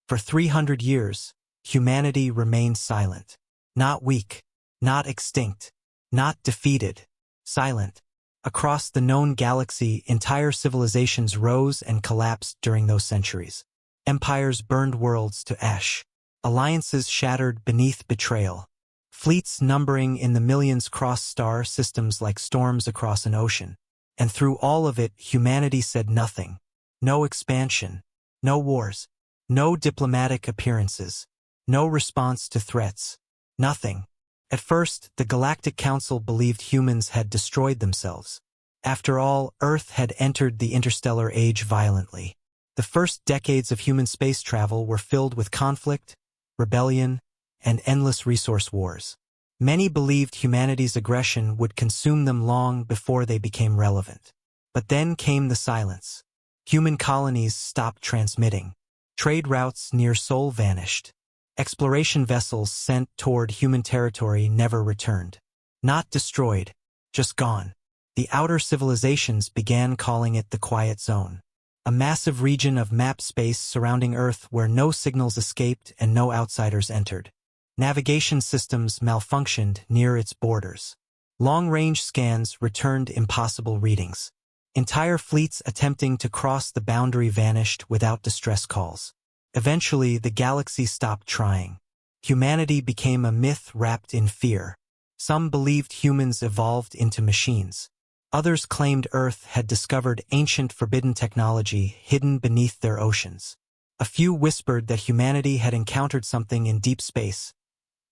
For 300 years, humanity remained silent. Not weak, not extinct, not defeated. Silent. Across the known galaxy, entire civilizations rose and collapsed during those centuries. Empires burned worlds to ash. Alliances shattered beneath betrayal. Fleets numbering in the millions crossed star systems like storms across an ocean. And through all of it, humanity said nothing. No expansion. No wars. No diplomatic appearances. No response to threats. Nothing. At first, the Galactic Council believed humans had destroyed themselves. After all, Earth had entered the interstellar age violently. The first decades of human space travel were filled with conflict, rebellion, and endless resource wars. Many believed humanity's aggression would consume them long before they became relevant. But then came the silence. Human colonies stopped transmitting. Trade routes near Sol vanished. Exploration vessels sent toward human territory never returned. Not destroyed, just gone. The outer civilizations began calling it the Quiet Zone. A massive region of map space surrounding Earth where no signals escaped and no outsiders entered. Navigation systems malfunctioned near its borders. Long-range scans returned impossible readings. Entire fleets attempting to cross the boundary vanished without distress calls. Eventually, the galaxy stopped trying. Humanity became a myth wrapped in fear. Some believed humans evolved into machines. Others claimed Earth had discovered ancient forbidden technology hidden beneath their oceans. A few whispered that humanity had encountered something in deep space,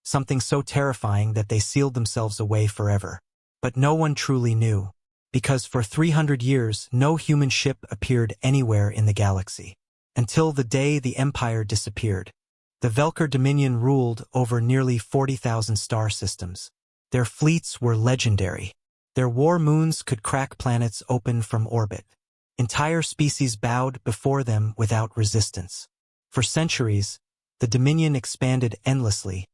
something so terrifying that they sealed themselves away forever. But no one truly knew, because for 300 years no human ship appeared anywhere in the galaxy. Until the day the Empire disappeared. The Velker Dominion ruled over nearly 40,000 star systems. Their fleets were legendary. Their war moons could crack planets open from orbit. Entire species bowed before them without resistance. For centuries, the Dominion expanded endlessly,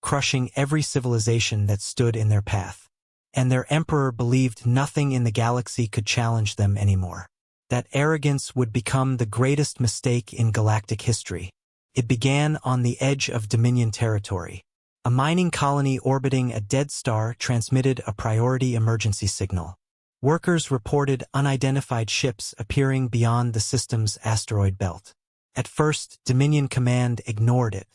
crushing every civilization that stood in their path. And their emperor believed nothing in the galaxy could challenge them anymore. That arrogance would become the greatest mistake in galactic history. It began on the edge of Dominion territory. A mining colony orbiting a dead star transmitted a priority emergency signal. Workers reported unidentified ships appearing beyond the system's asteroid belt. At first, Dominion Command ignored it.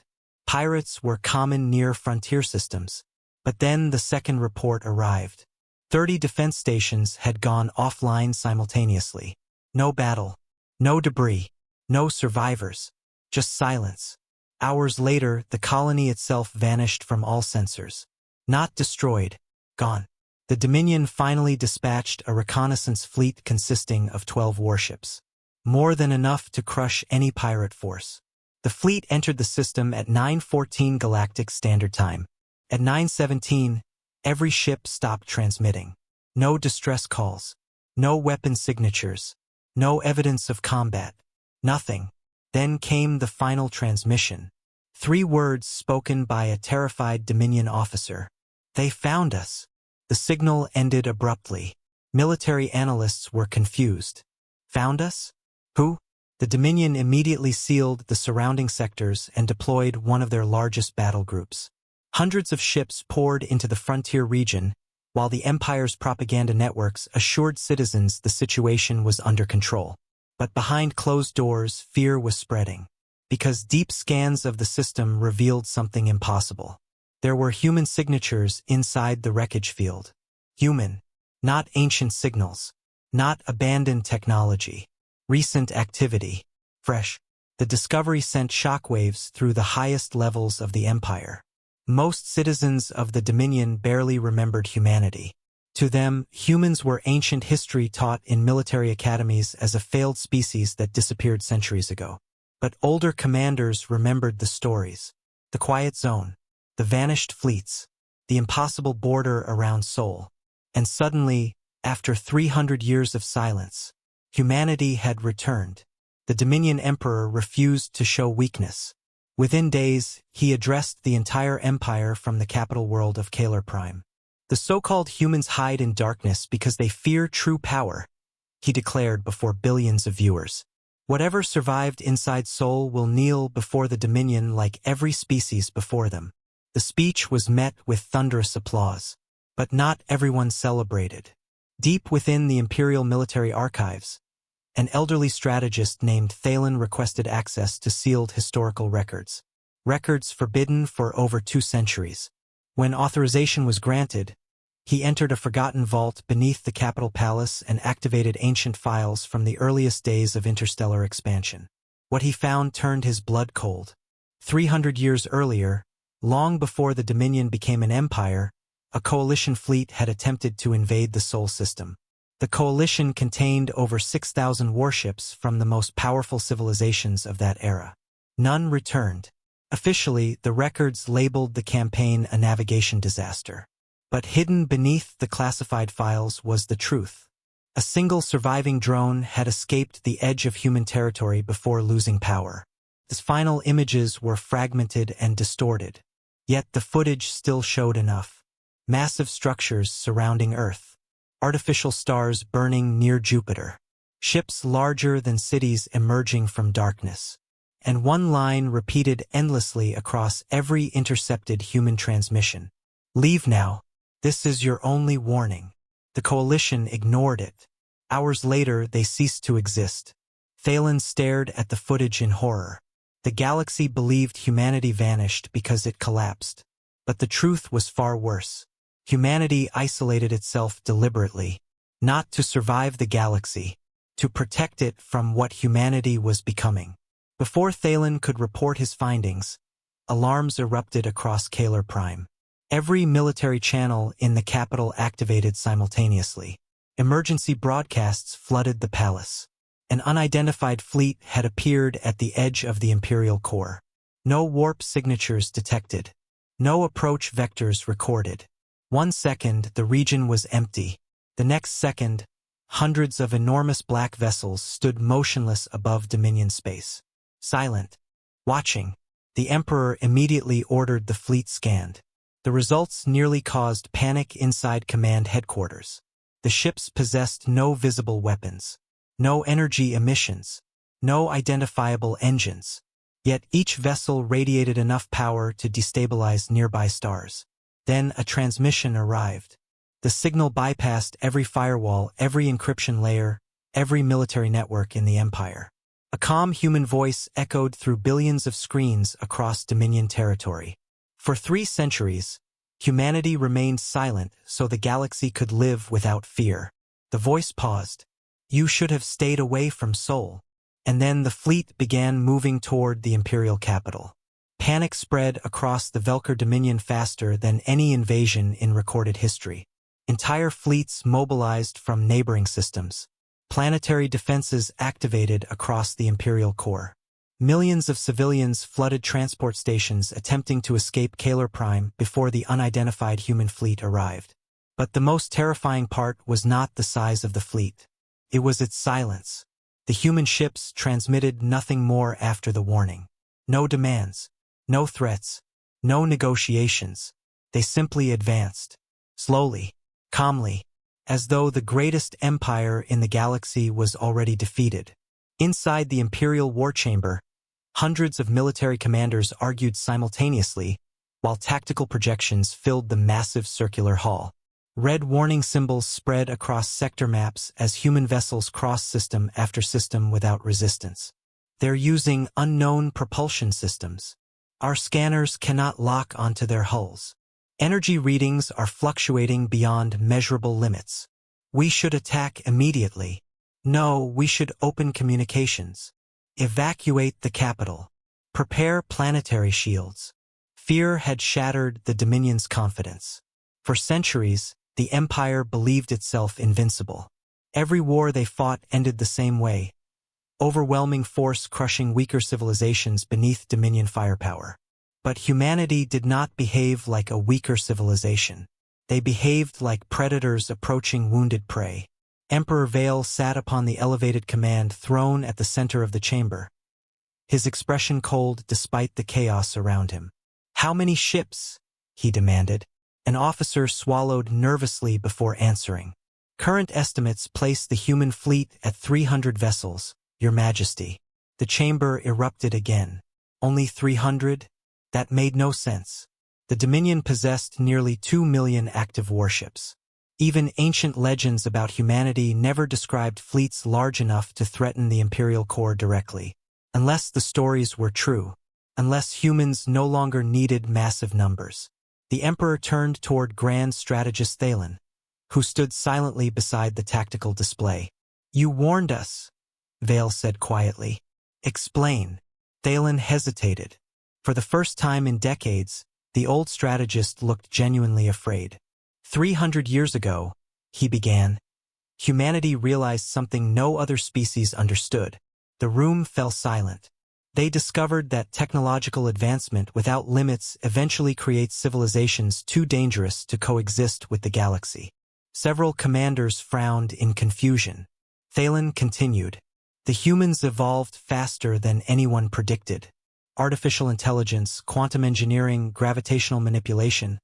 Pirates were common near frontier systems. But then the second report arrived. 30 defense stations had gone offline simultaneously. No battle, no debris, no survivors, just silence. Hours later, the colony itself vanished from all sensors. Not destroyed, gone. The Dominion finally dispatched a reconnaissance fleet consisting of 12 warships. More than enough to crush any pirate force. The fleet entered the system at 9:14 Galactic Standard Time. At 9:17, every ship stopped transmitting. No distress calls, no weapon signatures. No evidence of combat. Nothing. Then came the final transmission. 3 words spoken by a terrified Dominion officer. They found us. The signal ended abruptly. Military analysts were confused. Found us? Who? The Dominion immediately sealed the surrounding sectors and deployed one of their largest battle groups. Hundreds of ships poured into the frontier region, while the Empire's propaganda networks assured citizens the situation was under control. But behind closed doors, fear was spreading. Because deep scans of the system revealed something impossible. There were human signatures inside the wreckage field. Human. Not ancient signals. Not abandoned technology. Recent activity. Fresh. The discovery sent shockwaves through the highest levels of the Empire. Most citizens of the Dominion barely remembered humanity. To them, humans were ancient history taught in military academies as a failed species that disappeared centuries ago. But older commanders remembered the stories. The Quiet Zone. The vanished fleets. The impossible border around Sol. And suddenly, after 300 years of silence, humanity had returned. The Dominion Emperor refused to show weakness. Within days, he addressed the entire empire from the capital world of Kalar Prime. The so-called humans hide in darkness because they fear true power, he declared before billions of viewers. Whatever survived inside Sol will kneel before the Dominion like every species before them. The speech was met with thunderous applause. But not everyone celebrated. Deep within the Imperial military archives, an elderly strategist named Thalen requested access to sealed historical records. Records forbidden for over 2 centuries. When authorization was granted, he entered a forgotten vault beneath the Capitol Palace and activated ancient files from the earliest days of interstellar expansion. What he found turned his blood cold. 300 years earlier, long before the Dominion became an empire, a coalition fleet had attempted to invade the Sol system. The coalition contained over 6,000 warships from the most powerful civilizations of that era. None returned. Officially, the records labeled the campaign a navigation disaster. But hidden beneath the classified files was the truth. A single surviving drone had escaped the edge of human territory before losing power. Its final images were fragmented and distorted. Yet the footage still showed enough. Massive structures surrounding Earth. Artificial stars burning near Jupiter. Ships larger than cities emerging from darkness. And one line repeated endlessly across every intercepted human transmission. "Leave now. This is your only warning." The coalition ignored it. Hours later, they ceased to exist. Thalen stared at the footage in horror. The galaxy believed humanity vanished because it collapsed. But the truth was far worse. Humanity isolated itself deliberately, not to survive the galaxy, to protect it from what humanity was becoming. Before Thalen could report his findings, alarms erupted across Kalar Prime. Every military channel in the capital activated simultaneously. Emergency broadcasts flooded the palace. An unidentified fleet had appeared at the edge of the Imperial core. No warp signatures detected. No approach vectors recorded. 1 second, the region was empty. The next second, hundreds of enormous black vessels stood motionless above Dominion space. Silent. Watching. The Emperor immediately ordered the fleet scanned. The results nearly caused panic inside command headquarters. The ships possessed no visible weapons. No energy emissions. No identifiable engines. Yet each vessel radiated enough power to destabilize nearby stars. Then a transmission arrived. The signal bypassed every firewall, every encryption layer, every military network in the Empire. A calm human voice echoed through billions of screens across Dominion territory. For 3 centuries, humanity remained silent so the galaxy could live without fear. The voice paused. "You should have stayed away from Sol." And then the fleet began moving toward the Imperial capital. Panic spread across the Velker Dominion faster than any invasion in recorded history. Entire fleets mobilized from neighboring systems. Planetary defenses activated across the Imperial core. Millions of civilians flooded transport stations attempting to escape Kalar Prime before the unidentified human fleet arrived. But the most terrifying part was not the size of the fleet. It was its silence. The human ships transmitted nothing more after the warning. No demands. No threats. No negotiations. They simply advanced. Slowly. Calmly. As though the greatest empire in the galaxy was already defeated. Inside the Imperial war chamber, hundreds of military commanders argued simultaneously, while tactical projections filled the massive circular hall. Red warning symbols spread across sector maps as human vessels crossed system after system without resistance. They're using unknown propulsion systems. Our scanners cannot lock onto their hulls. Energy readings are fluctuating beyond measurable limits. We should attack immediately. No, we should open communications. Evacuate the capital. Prepare planetary shields. Fear had shattered the Dominion's confidence. For centuries, the Empire believed itself invincible. Every war they fought ended the same way. Overwhelming force crushing weaker civilizations beneath Dominion firepower. But humanity did not behave like a weaker civilization. They behaved like predators approaching wounded prey. Emperor Vale sat upon the elevated command throne at the center of the chamber. His expression cold despite the chaos around him. "How many ships?" he demanded. An officer swallowed nervously before answering. "Current estimates place the human fleet at 300 vessels. Your Majesty. The chamber erupted again. Only 300? That made no sense. The Dominion possessed nearly 2 million active warships. Even ancient legends about humanity never described fleets large enough to threaten the Imperial core directly. Unless the stories were true. Unless humans no longer needed massive numbers. The Emperor turned toward Grand Strategist Thalen, who stood silently beside the tactical display. You warned us, Vale said quietly. Explain. Thalen hesitated. For the first time in decades, the old strategist looked genuinely afraid. 300 years ago, he began, humanity realized something no other species understood. The room fell silent. They discovered that technological advancement without limits eventually creates civilizations too dangerous to coexist with the galaxy. Several commanders frowned in confusion. Thalen continued. The humans evolved faster than anyone predicted. Artificial intelligence, quantum engineering, gravitational manipulation.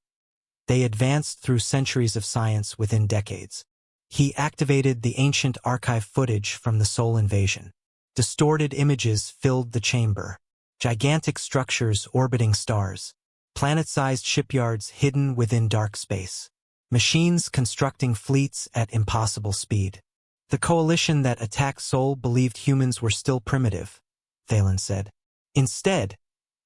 They advanced through centuries of science within decades. He activated the ancient archive footage from the Sol invasion. Distorted images filled the chamber. Gigantic structures orbiting stars. Planet-sized shipyards hidden within dark space. Machines constructing fleets at impossible speed. The coalition that attacked Sol believed humans were still primitive, Thalen said. Instead,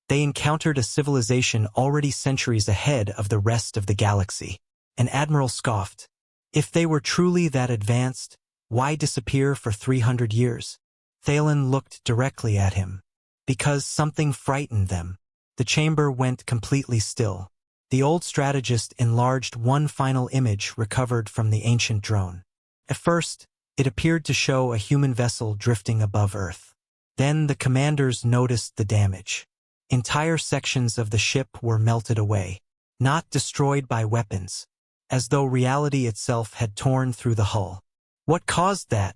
they encountered a civilization already centuries ahead of the rest of the galaxy. An admiral scoffed. If they were truly that advanced, why disappear for 300 years? Thalen looked directly at him. Because something frightened them. The chamber went completely still. The old strategist enlarged one final image recovered from the ancient drone. At first, it appeared to show a human vessel drifting above Earth. Then the commanders noticed the damage. Entire sections of the ship were melted away, not destroyed by weapons, as though reality itself had torn through the hull. What caused that?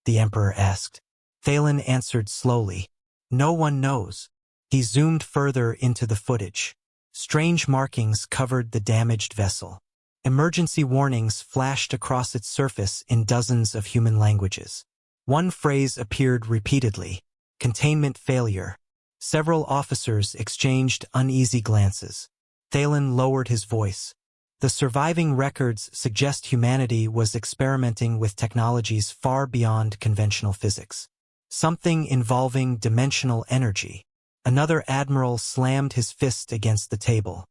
The Emperor asked. Thalen answered slowly. No one knows. He zoomed further into the footage. Strange markings covered the damaged vessel. Emergency warnings flashed across its surface in dozens of human languages. One phrase appeared repeatedly. Containment failure. Several officers exchanged uneasy glances. Thalen lowered his voice. The surviving records suggest humanity was experimenting with technologies far beyond conventional physics. Something involving dimensional energy. Another admiral slammed his fist against the table.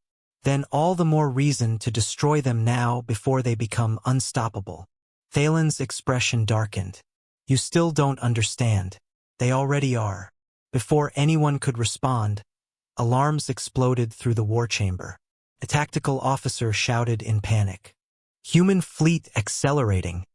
Then all the more reason to destroy them now before they become unstoppable. Thalen's expression darkened. You still don't understand. They already are. Before anyone could respond, alarms exploded through the war chamber. A tactical officer shouted in panic. Human fleet accelerating.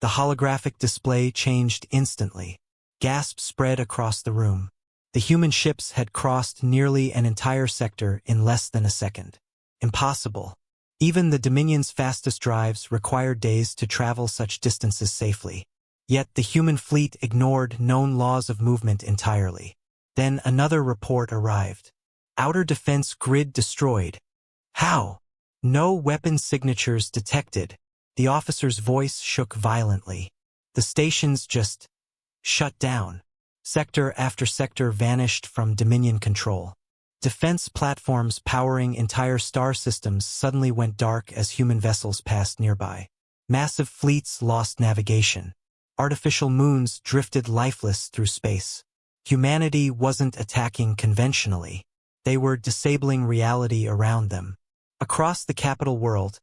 The holographic display changed instantly. Gasps spread across the room. The human ships had crossed nearly an entire sector in less than a second. Impossible. Even the Dominion's fastest drives required days to travel such distances safely. Yet the human fleet ignored known laws of movement entirely. Then another report arrived. Outer defense grid destroyed. How? No weapon signatures detected. The officer's voice shook violently. The stations just shut down. Sector after sector vanished from Dominion control. Defense platforms powering entire star systems suddenly went dark as human vessels passed nearby. Massive fleets lost navigation. Artificial moons drifted lifeless through space. Humanity wasn't attacking conventionally. They were disabling reality around them. Across the capital world,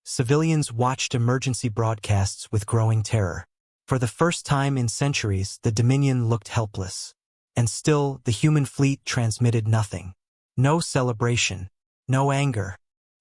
civilians watched emergency broadcasts with growing terror. For the first time in centuries, the Dominion looked helpless. And still, the human fleet transmitted nothing. No celebration. No anger.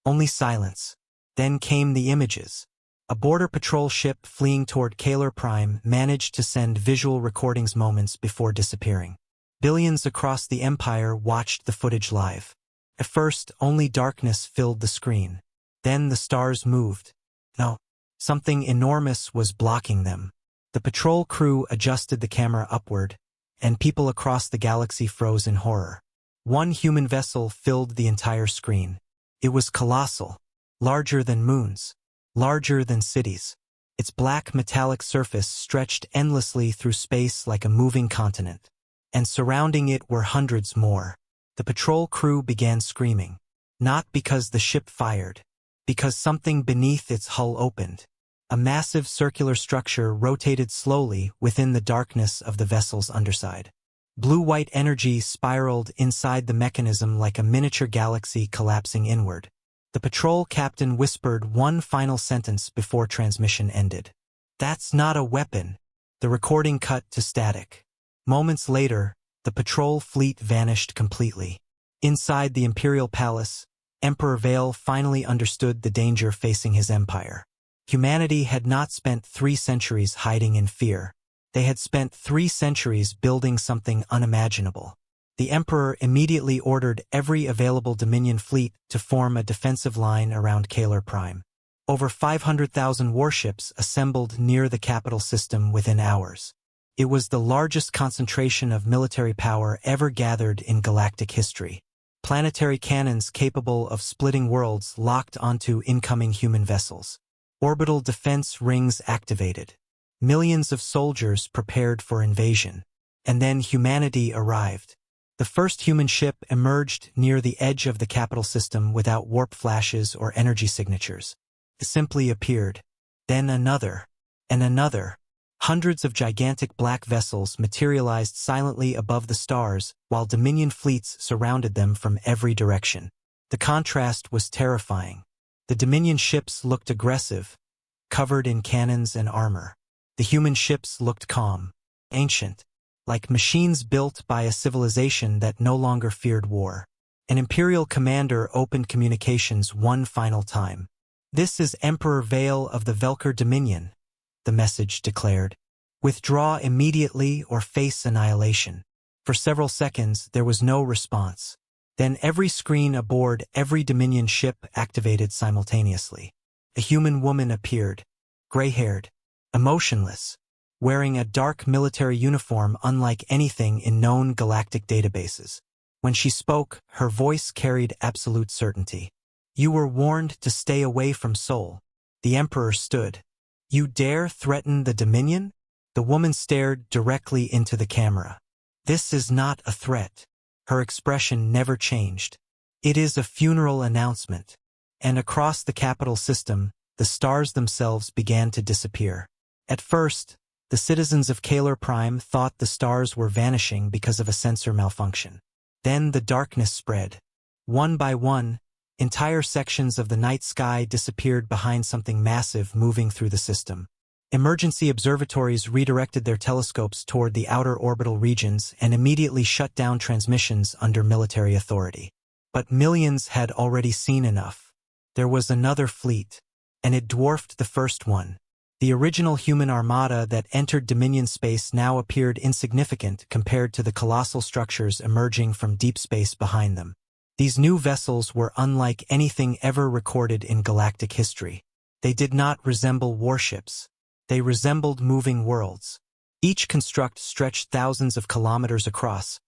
Only silence. Then came the images. A border patrol ship fleeing toward Kalar Prime managed to send visual recordings moments before disappearing. Billions across the Empire watched the footage live. At first, only darkness filled the screen. Then the stars moved. No, something enormous was blocking them. The patrol crew adjusted the camera upward, and people across the galaxy froze in horror. One human vessel filled the entire screen. It was colossal, larger than moons, larger than cities. Its black metallic surface stretched endlessly through space like a moving continent. And surrounding it were hundreds more. The patrol crew began screaming. Not because the ship fired. Because something beneath its hull opened. A massive circular structure rotated slowly within the darkness of the vessel's underside. Blue-white energy spiraled inside the mechanism like a miniature galaxy collapsing inward. The patrol captain whispered one final sentence before transmission ended. "That's not a weapon." The recording cut to static. Moments later, the patrol fleet vanished completely. Inside the Imperial Palace, Emperor Vale finally understood the danger facing his empire. Humanity had not spent 3 centuries hiding in fear. They had spent 3 centuries building something unimaginable. The Emperor immediately ordered every available Dominion fleet to form a defensive line around Kalar Prime. Over 500,000 warships assembled near the capital system within hours. It was the largest concentration of military power ever gathered in galactic history. Planetary cannons capable of splitting worlds locked onto incoming human vessels. Orbital defense rings activated. Millions of soldiers prepared for invasion. And then humanity arrived. The first human ship emerged near the edge of the capital system without warp flashes or energy signatures. It simply appeared. Then another. And another. Hundreds of gigantic black vessels materialized silently above the stars while Dominion fleets surrounded them from every direction. The contrast was terrifying. The Dominion ships looked aggressive, covered in cannons and armor. The human ships looked calm, ancient, like machines built by a civilization that no longer feared war. An Imperial commander opened communications one final time. "This is Emperor Vale of the Velker Dominion," the message declared. "Withdraw immediately or face annihilation." For several seconds, there was no response. Then every screen aboard every Dominion ship activated simultaneously. A human woman appeared, gray-haired, emotionless, wearing a dark military uniform unlike anything in known galactic databases. When she spoke, her voice carried absolute certainty. "You were warned to stay away from Sol." The Emperor stood. "You dare threaten the Dominion?" The woman stared directly into the camera. "This is not a threat." Her expression never changed. "It is a funeral announcement." And across the capital system, the stars themselves began to disappear. At first, the citizens of Kalar Prime thought the stars were vanishing because of a sensor malfunction. Then the darkness spread. One by one, entire sections of the night sky disappeared behind something massive moving through the system. Emergency observatories redirected their telescopes toward the outer orbital regions and immediately shut down transmissions under military authority. But millions had already seen enough. There was another fleet, and it dwarfed the first one. The original human armada that entered Dominion space now appeared insignificant compared to the colossal structures emerging from deep space behind them. These new vessels were unlike anything ever recorded in galactic history. They did not resemble warships. They resembled moving worlds. Each construct stretched thousands of kilometers across,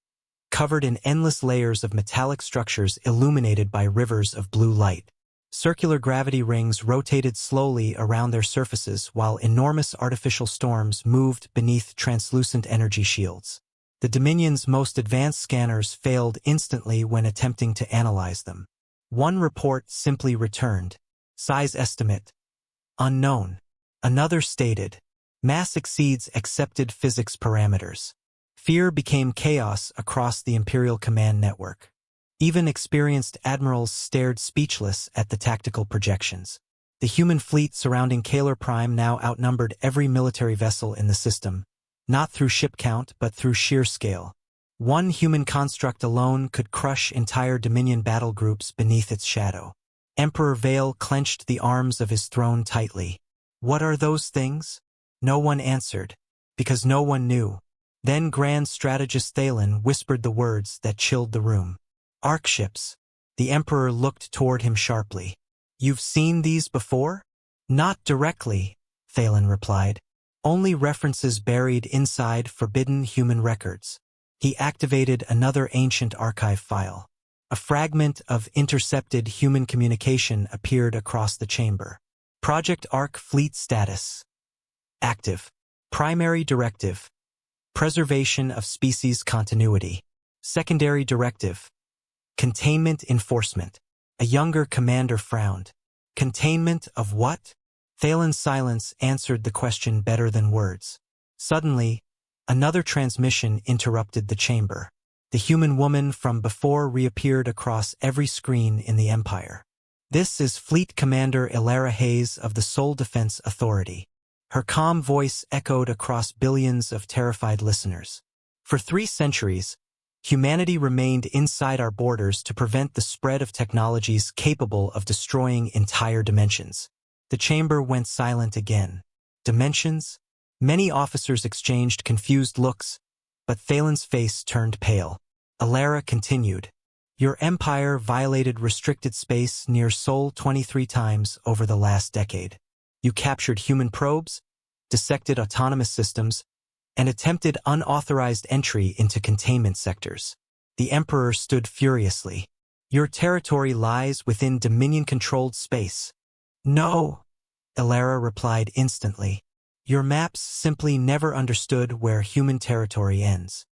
covered in endless layers of metallic structures illuminated by rivers of blue light. Circular gravity rings rotated slowly around their surfaces while enormous artificial storms moved beneath translucent energy shields. The Dominion's most advanced scanners failed instantly when attempting to analyze them. One report simply returned. "Size estimate unknown." Another stated, "Mass exceeds accepted physics parameters." Fear became chaos across the Imperial Command Network. Even experienced admirals stared speechless at the tactical projections. The human fleet surrounding Kalar Prime now outnumbered every military vessel in the system, not through ship count but through sheer scale. One human construct alone could crush entire Dominion battle groups beneath its shadow. Emperor Vale clenched the arms of his throne tightly. "What are those things?" No one answered, because no one knew. Then Grand Strategist Thalen whispered the words that chilled the room. "Arc ships." The Emperor looked toward him sharply. "You've seen these before?" "Not directly," Thalen replied. "Only references buried inside forbidden human records." He activated another ancient archive file. A fragment of intercepted human communication appeared across the chamber. "Project Arc Fleet Status. Active. Primary directive. Preservation of species continuity. Secondary directive. Containment enforcement. A younger commander frowned. Containment of what? Thalen's silence answered the question better than words. Suddenly, another transmission interrupted the chamber. The human woman from before reappeared across every screen in the Empire. This is Fleet Commander Ilara Hayes of the Soul Defense Authority. Her calm voice echoed across billions of terrified listeners. For 3 centuries, humanity remained inside our borders to prevent the spread of technologies capable of destroying entire dimensions. The chamber went silent again. Dimensions? Many officers exchanged confused looks, but Thalen's face turned pale. Ilara continued. Your empire violated restricted space near Sol 23 times over the last decade. You captured human probes, dissected autonomous systems, and attempted unauthorized entry into containment sectors. The Emperor stood furiously. Your territory lies within Dominion-controlled space. No, Ilara replied instantly. Your maps simply never understood where human territory ends.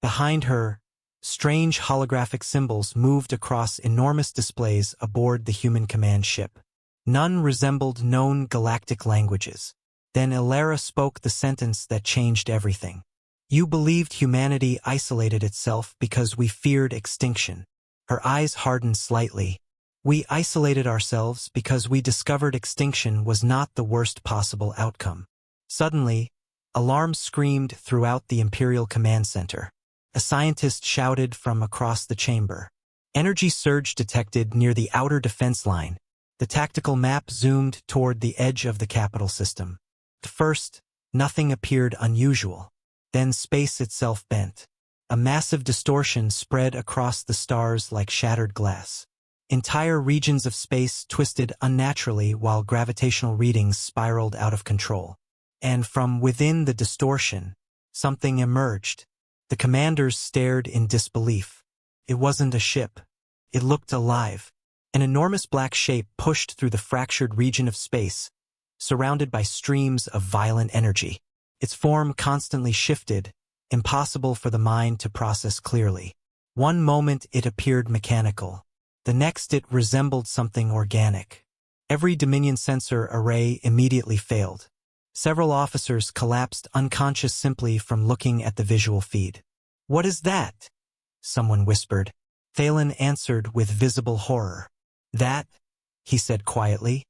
Behind her, strange holographic symbols moved across enormous displays aboard the human command ship. None resembled known galactic languages. Then Ilara spoke the sentence that changed everything. You believed humanity isolated itself because we feared extinction. Her eyes hardened slightly. We isolated ourselves because we discovered extinction was not the worst possible outcome. Suddenly, alarms screamed throughout the Imperial Command Center. A scientist shouted from across the chamber. Energy surge detected near the outer defense line. The tactical map zoomed toward the edge of the capital system. At first, nothing appeared unusual. Then space itself bent. A massive distortion spread across the stars like shattered glass. Entire regions of space twisted unnaturally while gravitational readings spiraled out of control. And from within the distortion, something emerged. The commanders stared in disbelief. It wasn't a ship. It looked alive. An enormous black shape pushed through the fractured region of space, surrounded by streams of violent energy. Its form constantly shifted, impossible for the mind to process clearly. One moment it appeared mechanical. The next it resembled something organic. Every Dominion sensor array immediately failed. Several officers collapsed unconscious simply from looking at the visual feed. What is that? Someone whispered. Thalen answered with visible horror. That, he said quietly,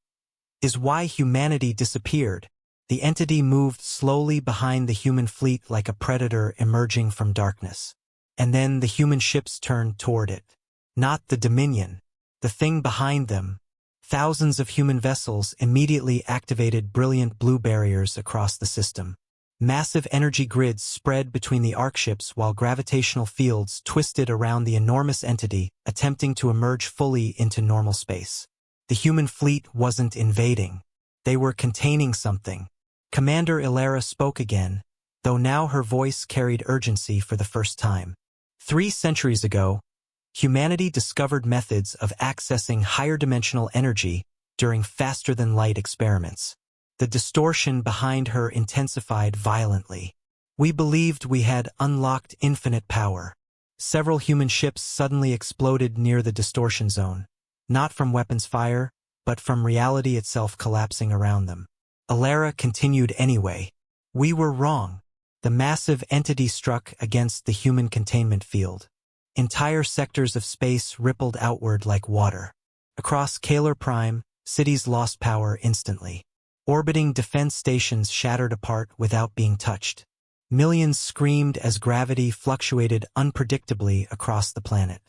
is why humanity disappeared. The entity moved slowly behind the human fleet like a predator emerging from darkness. And then the human ships turned toward it. Not the Dominion, the thing behind them. Thousands of human vessels immediately activated brilliant blue barriers across the system. Massive energy grids spread between the arc ships while gravitational fields twisted around the enormous entity, attempting to emerge fully into normal space. The human fleet wasn't invading. They were containing something. Commander Ilara spoke again, though now her voice carried urgency for the first time. 3 centuries ago, humanity discovered methods of accessing higher-dimensional energy during faster-than-light experiments. The distortion behind her intensified violently. We believed we had unlocked infinite power. Several human ships suddenly exploded near the distortion zone, not from weapons fire, but from reality itself collapsing around them. Ilara continued anyway. We were wrong. The massive entity struck against the human containment field. Entire sectors of space rippled outward like water. Across Kalar Prime, cities lost power instantly. Orbiting defense stations shattered apart without being touched. Millions screamed as gravity fluctuated unpredictably across the planet.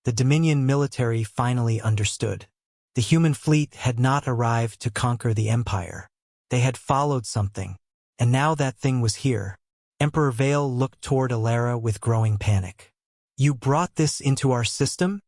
The Dominion military finally understood. The human fleet had not arrived to conquer the Empire. They had followed something, and now that thing was here. Emperor Vale looked toward Ilara with growing panic. You brought this into our system?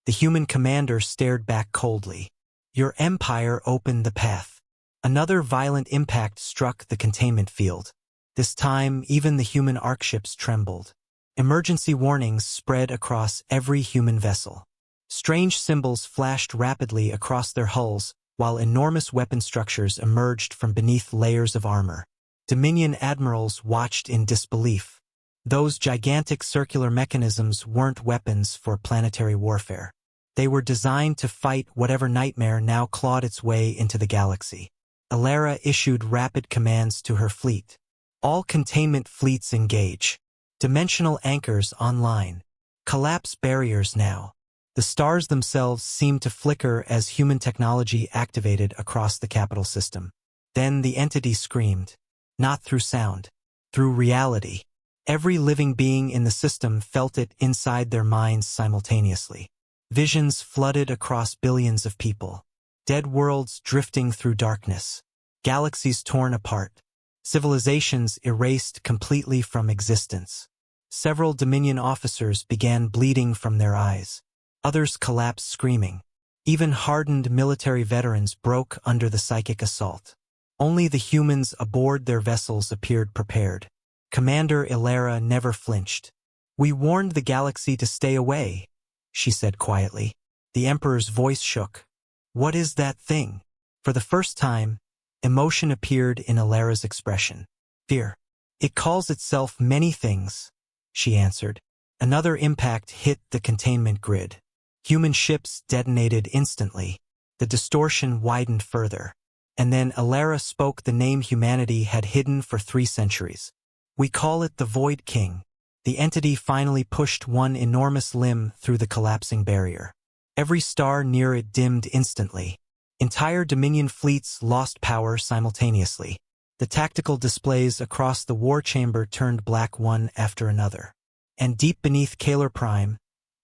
The human commander stared back coldly. Your empire opened the path. Another violent impact struck the containment field. This time, even the human arc ships trembled. Emergency warnings spread across every human vessel. Strange symbols flashed rapidly across their hulls, while enormous weapon structures emerged from beneath layers of armor. Dominion admirals watched in disbelief. Those gigantic circular mechanisms weren't weapons for planetary warfare. They were designed to fight whatever nightmare now clawed its way into the galaxy. Alara issued rapid commands to her fleet. All containment fleets engage. Dimensional anchors online. Collapse barriers now. The stars themselves seemed to flicker as human technology activated across the capital system. Then the entity screamed. Not through sound. Through reality. Every living being in the system felt it inside their minds simultaneously. Visions flooded across billions of people. Dead worlds drifting through darkness. Galaxies torn apart. Civilizations erased completely from existence. Several Dominion officers began bleeding from their eyes. Others collapsed screaming. Even hardened military veterans broke under the psychic assault. Only the humans aboard their vessels appeared prepared. Commander Alara never flinched. "We warned the galaxy to stay away," she said quietly. The Emperor's voice shook. "What is that thing?" For the first time, emotion appeared in Alara's expression. "Fear. It calls itself many things," she answered. Another impact hit the containment grid. Human ships detonated instantly. The distortion widened further. And then Alara spoke the name humanity had hidden for 3 centuries. "We call it the Void King." The entity finally pushed one enormous limb through the collapsing barrier. Every star near it dimmed instantly. Entire Dominion fleets lost power simultaneously. The tactical displays across the war chamber turned black one after another. And deep beneath Kalar Prime,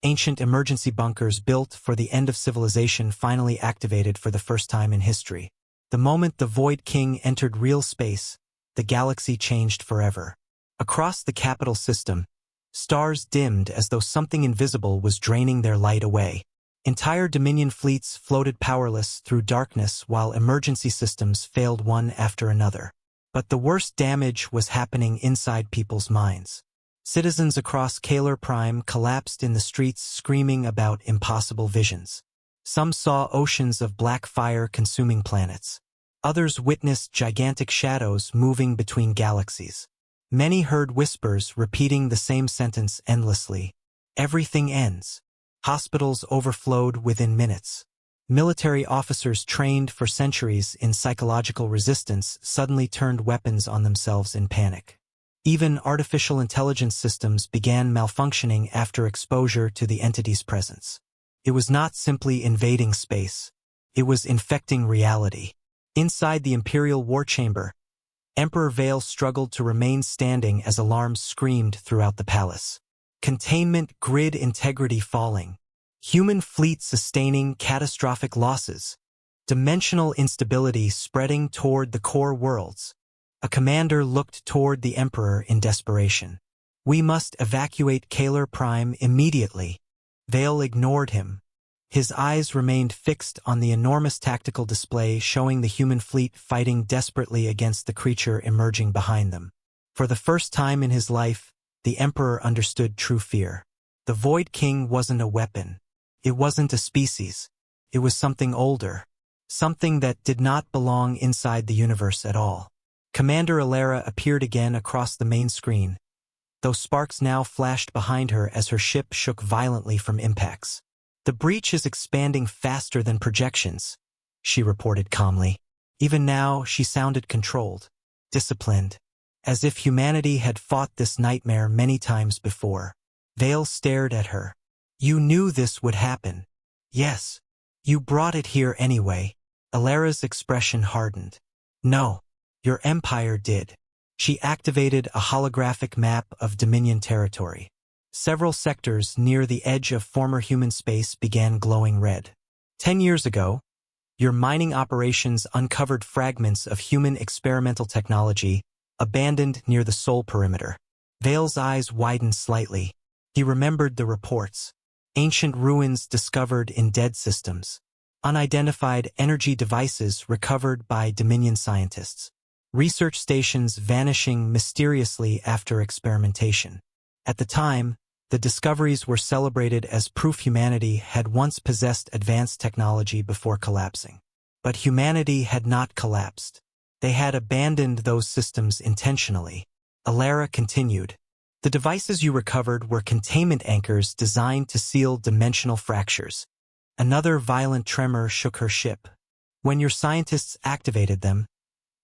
ancient emergency bunkers built for the end of civilization finally activated for the first time in history. The moment the Void King entered real space, the galaxy changed forever. Across the capital system, stars dimmed as though something invisible was draining their light away. Entire Dominion fleets floated powerless through darkness while emergency systems failed one after another. But the worst damage was happening inside people's minds. Citizens across Kalar Prime collapsed in the streets screaming about impossible visions. Some saw oceans of black fire consuming planets. Others witnessed gigantic shadows moving between galaxies. Many heard whispers repeating the same sentence endlessly. "Everything ends." Hospitals overflowed within minutes. Military officers trained for centuries in psychological resistance suddenly turned weapons on themselves in panic. Even artificial intelligence systems began malfunctioning after exposure to the entity's presence. It was not simply invading space. It was infecting reality. Inside the Imperial War Chamber, Emperor Vale struggled to remain standing as alarms screamed throughout the palace. Containment grid integrity falling. Human fleet sustaining catastrophic losses. Dimensional instability spreading toward the core worlds. A commander looked toward the Emperor in desperation. "We must evacuate Kalar Prime immediately." Vale ignored him. His eyes remained fixed on the enormous tactical display showing the human fleet fighting desperately against the creature emerging behind them. For the first time in his life, the Emperor understood true fear. The Void King wasn't a weapon. It wasn't a species. It was something older. Something that did not belong inside the universe at all. Commander Alara appeared again across the main screen, though sparks now flashed behind her as her ship shook violently from impacts. "The breach is expanding faster than projections," she reported calmly. Even now, she sounded controlled, disciplined, as if humanity had fought this nightmare many times before. Vale stared at her. "You knew this would happen." "Yes. You brought it here anyway." Alara's expression hardened. "No. Your empire did." She activated a holographic map of Dominion territory. Several sectors near the edge of former human space began glowing red. 10 years ago, your mining operations uncovered fragments of human experimental technology abandoned near the Sol perimeter. Vale's eyes widened slightly. He remembered the reports. Ancient ruins discovered in dead systems. Unidentified energy devices recovered by Dominion scientists. Research stations vanishing mysteriously after experimentation. At the time, the discoveries were celebrated as proof humanity had once possessed advanced technology before collapsing. But humanity had not collapsed. They had abandoned those systems intentionally. Alara continued. The devices you recovered were containment anchors designed to seal dimensional fractures. Another violent tremor shook her ship. When your scientists activated them,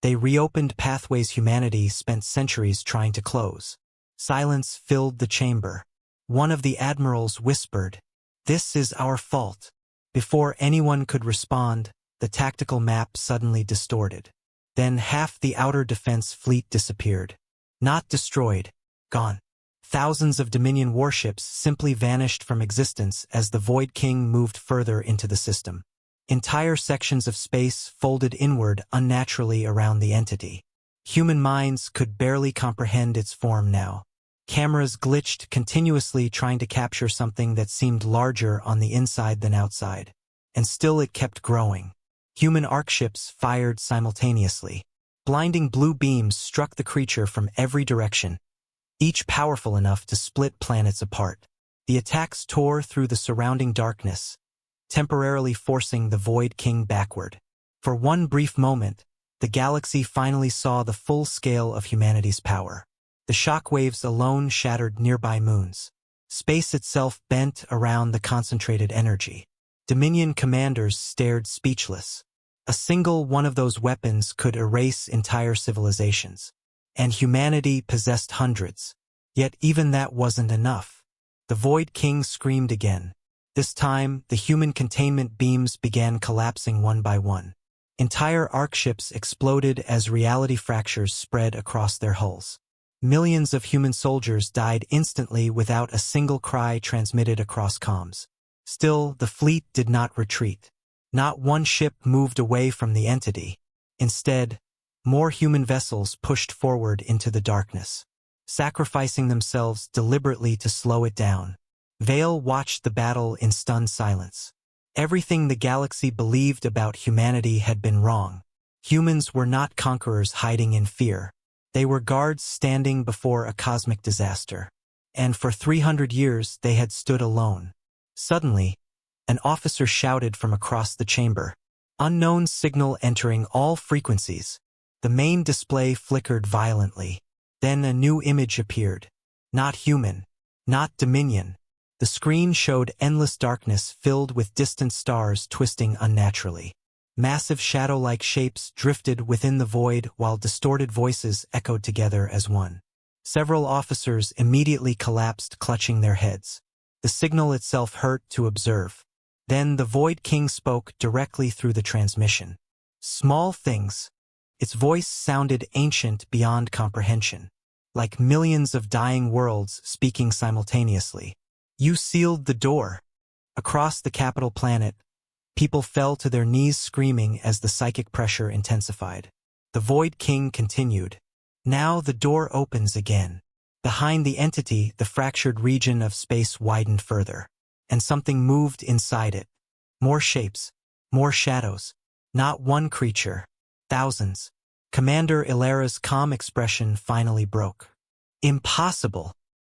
they reopened pathways humanity spent centuries trying to close. Silence filled the chamber. One of the admirals whispered, "This is our fault." Before anyone could respond, the tactical map suddenly distorted. Then half the outer defense fleet disappeared. Not destroyed, gone. Thousands of Dominion warships simply vanished from existence as the Void King moved further into the system. Entire sections of space folded inward unnaturally around the entity. Human minds could barely comprehend its form now. Cameras glitched continuously trying to capture something that seemed larger on the inside than outside. And still it kept growing. Human arc ships fired simultaneously. Blinding blue beams struck the creature from every direction, each powerful enough to split planets apart. The attacks tore through the surrounding darkness, temporarily forcing the Void King backward. For one brief moment, the galaxy finally saw the full scale of humanity's power. The shockwaves alone shattered nearby moons. Space itself bent around the concentrated energy. Dominion commanders stared speechless. A single one of those weapons could erase entire civilizations. And humanity possessed hundreds. Yet even that wasn't enough. The Void King screamed again. This time, the human containment beams began collapsing one by one. Entire arc ships exploded as reality fractures spread across their hulls. Millions of human soldiers died instantly without a single cry transmitted across comms. Still, the fleet did not retreat. Not one ship moved away from the entity. Instead, more human vessels pushed forward into the darkness, sacrificing themselves deliberately to slow it down. Vale watched the battle in stunned silence. Everything the galaxy believed about humanity had been wrong. Humans were not conquerors hiding in fear. They were guards standing before a cosmic disaster. And for 300 years they had stood alone. Suddenly, an officer shouted from across the chamber. Unknown signal entering all frequencies. The main display flickered violently. Then a new image appeared. Not human. Not Dominion. The screen showed endless darkness filled with distant stars twisting unnaturally. Massive shadow-like shapes drifted within the void while distorted voices echoed together as one. Several officers immediately collapsed, clutching their heads. The signal itself hurt to observe. Then the Void King spoke directly through the transmission. Small things. Its voice sounded ancient beyond comprehension, like millions of dying worlds speaking simultaneously. You sealed the door. Across the capital planet, people fell to their knees screaming as the psychic pressure intensified. The Void King continued. Now the door opens again. Behind the entity, the fractured region of space widened further, and something moved inside it. More shapes, more shadows. Not one creature. Thousands. Commander Ilara's calm expression finally broke. Impossible!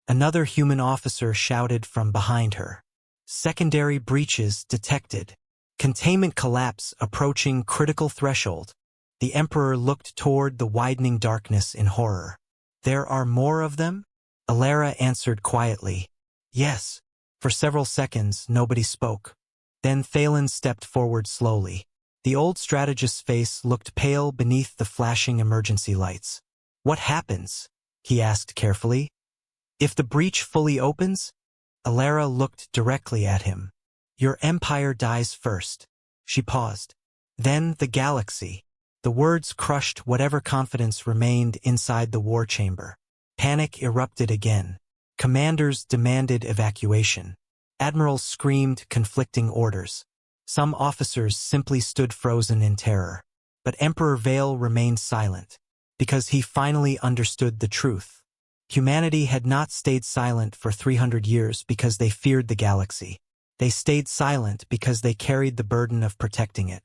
Another human officer shouted from behind her. Secondary breaches detected. Containment collapse approaching critical threshold. The Emperor looked toward the widening darkness in horror. There are more of them? Ilara answered quietly. Yes. For several seconds, nobody spoke. Then Thalen stepped forward slowly. The old strategist's face looked pale beneath the flashing emergency lights. What happens? He asked carefully. If the breach fully opens? Ilara looked directly at him. Your empire dies first. She paused. Then the galaxy. The words crushed whatever confidence remained inside the war chamber. Panic erupted again. Commanders demanded evacuation. Admirals screamed conflicting orders. Some officers simply stood frozen in terror. But Emperor Vale remained silent, because he finally understood the truth. Humanity had not stayed silent for 300 years because they feared the galaxy. They stayed silent because they carried the burden of protecting it.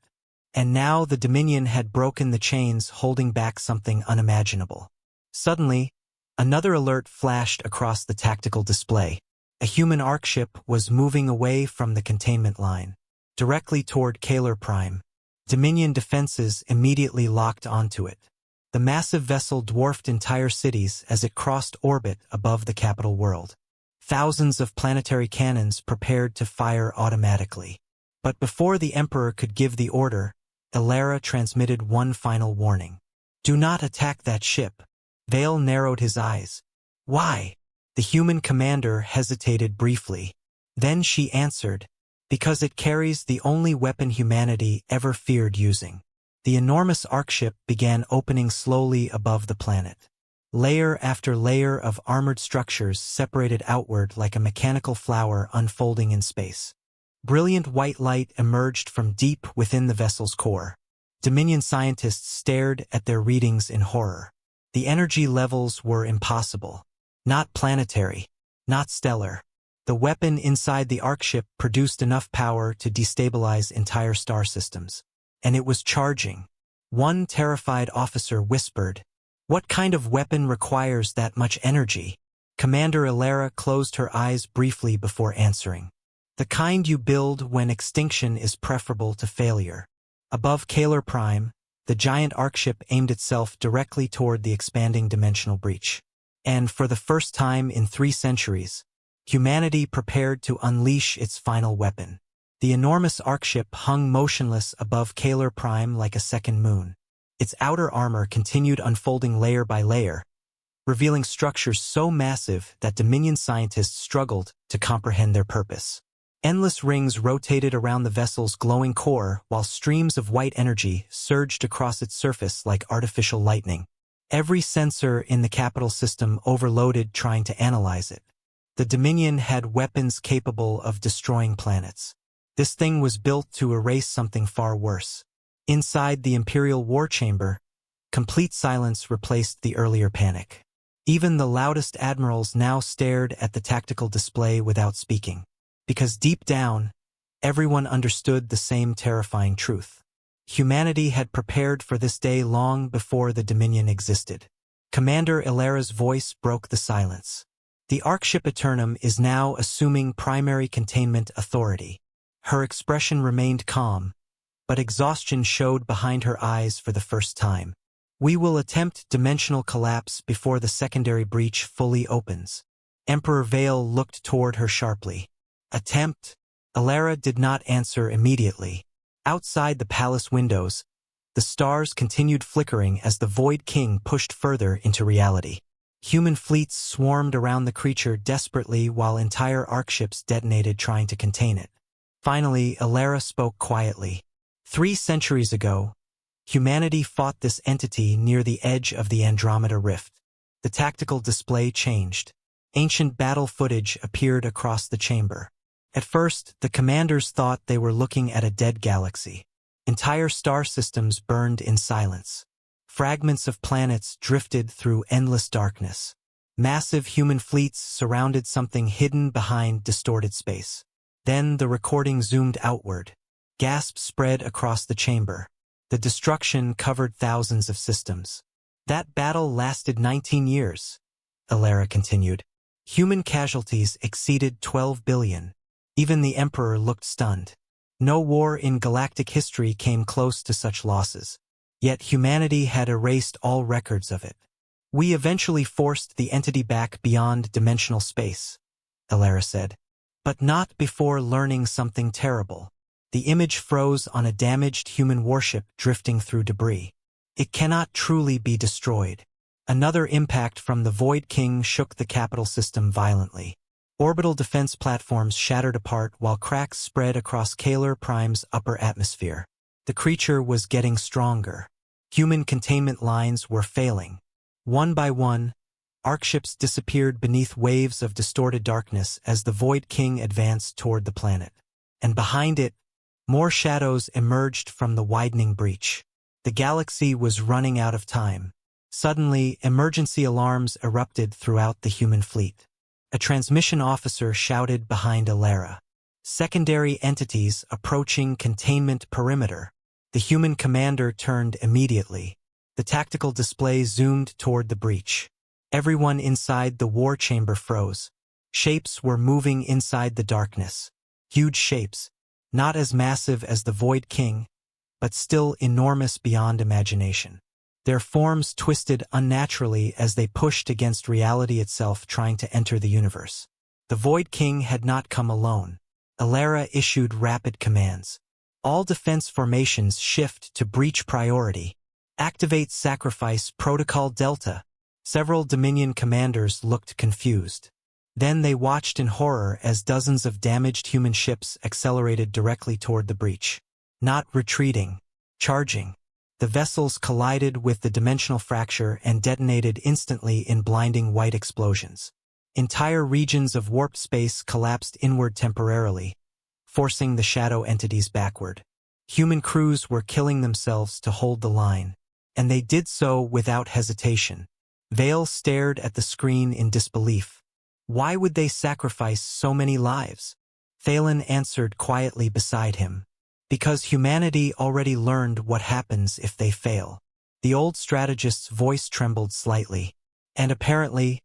And now the Dominion had broken the chains holding back something unimaginable. Suddenly, another alert flashed across the tactical display. A human arc ship was moving away from the containment line, directly toward Kalar Prime. Dominion defenses immediately locked onto it. The massive vessel dwarfed entire cities as it crossed orbit above the capital world. Thousands of planetary cannons prepared to fire automatically. But before the Emperor could give the order, Elara transmitted one final warning. "Do not attack that ship." Vale narrowed his eyes. "Why?" The human commander hesitated briefly. Then she answered, "Because it carries the only weapon humanity ever feared using." The enormous Arkship began opening slowly above the planet. Layer after layer of armored structures separated outward like a mechanical flower unfolding in space. Brilliant white light emerged from deep within the vessel's core. Dominion scientists stared at their readings in horror. The energy levels were impossible. Not planetary, not stellar. The weapon inside the Arkship produced enough power to destabilize entire star systems. And it was charging. One terrified officer whispered, "What kind of weapon requires that much energy?" Commander Elara closed her eyes briefly before answering. "The kind you build when extinction is preferable to failure." Above Kalar Prime, the giant Arkship aimed itself directly toward the expanding dimensional breach. And for the first time in 3 centuries, humanity prepared to unleash its final weapon. The enormous Arkship hung motionless above Kalar Prime like a second moon. Its outer armor continued unfolding layer by layer, revealing structures so massive that Dominion scientists struggled to comprehend their purpose. Endless rings rotated around the vessel's glowing core while streams of white energy surged across its surface like artificial lightning. Every sensor in the capital system overloaded trying to analyze it. The Dominion had weapons capable of destroying planets. This thing was built to erase something far worse. Inside the Imperial War Chamber, complete silence replaced the earlier panic. Even the loudest admirals now stared at the tactical display without speaking. Because deep down, everyone understood the same terrifying truth. Humanity had prepared for this day long before the Dominion existed. Commander Elara's voice broke the silence. "The Arkship Eternum is now assuming primary containment authority." Her expression remained calm, but exhaustion showed behind her eyes for the first time. "We will attempt dimensional collapse before the secondary breach fully opens." Emperor Vale looked toward her sharply. "Attempt?" Elara did not answer immediately. Outside the palace windows, the stars continued flickering as the Void King pushed further into reality. Human fleets swarmed around the creature desperately while entire Arkships detonated trying to contain it. Finally, Elara spoke quietly. 3 centuries ago, humanity fought this entity near the edge of the Andromeda Rift. The tactical display changed. Ancient battle footage appeared across the chamber. At first, the commanders thought they were looking at a dead galaxy. Entire star systems burned in silence. Fragments of planets drifted through endless darkness. Massive human fleets surrounded something hidden behind distorted space. Then the recording zoomed outward. Gasps spread across the chamber. The destruction covered thousands of systems. "That battle lasted 19 years, Elara continued. "Human casualties exceeded 12 billion. Even the Emperor looked stunned. No war in galactic history came close to such losses. Yet humanity had erased all records of it. We eventually forced the entity back beyond dimensional space," Elara said. "But not before learning something terrible." The image froze on a damaged human warship drifting through debris. "It cannot truly be destroyed." Another impact from the Void King shook the capital system violently. Orbital defense platforms shattered apart while cracks spread across Kalar Prime's upper atmosphere. The creature was getting stronger. Human containment lines were failing. One by one, Arkships disappeared beneath waves of distorted darkness as the Void King advanced toward the planet. And behind it, more shadows emerged from the widening breach. The galaxy was running out of time. Suddenly, emergency alarms erupted throughout the human fleet. A transmission officer shouted behind Elara. "Secondary entities approaching containment perimeter." The human commander turned immediately. The tactical display zoomed toward the breach. Everyone inside the war chamber froze. Shapes were moving inside the darkness. Huge shapes, not as massive as the Void King, but still enormous beyond imagination. Their forms twisted unnaturally as they pushed against reality itself, trying to enter the universe. The Void King had not come alone. Alara issued rapid commands. All defense formations shift to breach priority. Activate Sacrifice Protocol Delta. Several Dominion commanders looked confused. Then they watched in horror as dozens of damaged human ships accelerated directly toward the breach. Not retreating, charging. The vessels collided with the dimensional fracture and detonated instantly in blinding white explosions. Entire regions of warped space collapsed inward temporarily, forcing the shadow entities backward. Human crews were killing themselves to hold the line, and they did so without hesitation. Vale stared at the screen in disbelief. Why would they sacrifice so many lives? Thalen answered quietly beside him. Because humanity already learned what happens if they fail. The old strategist's voice trembled slightly. And apparently,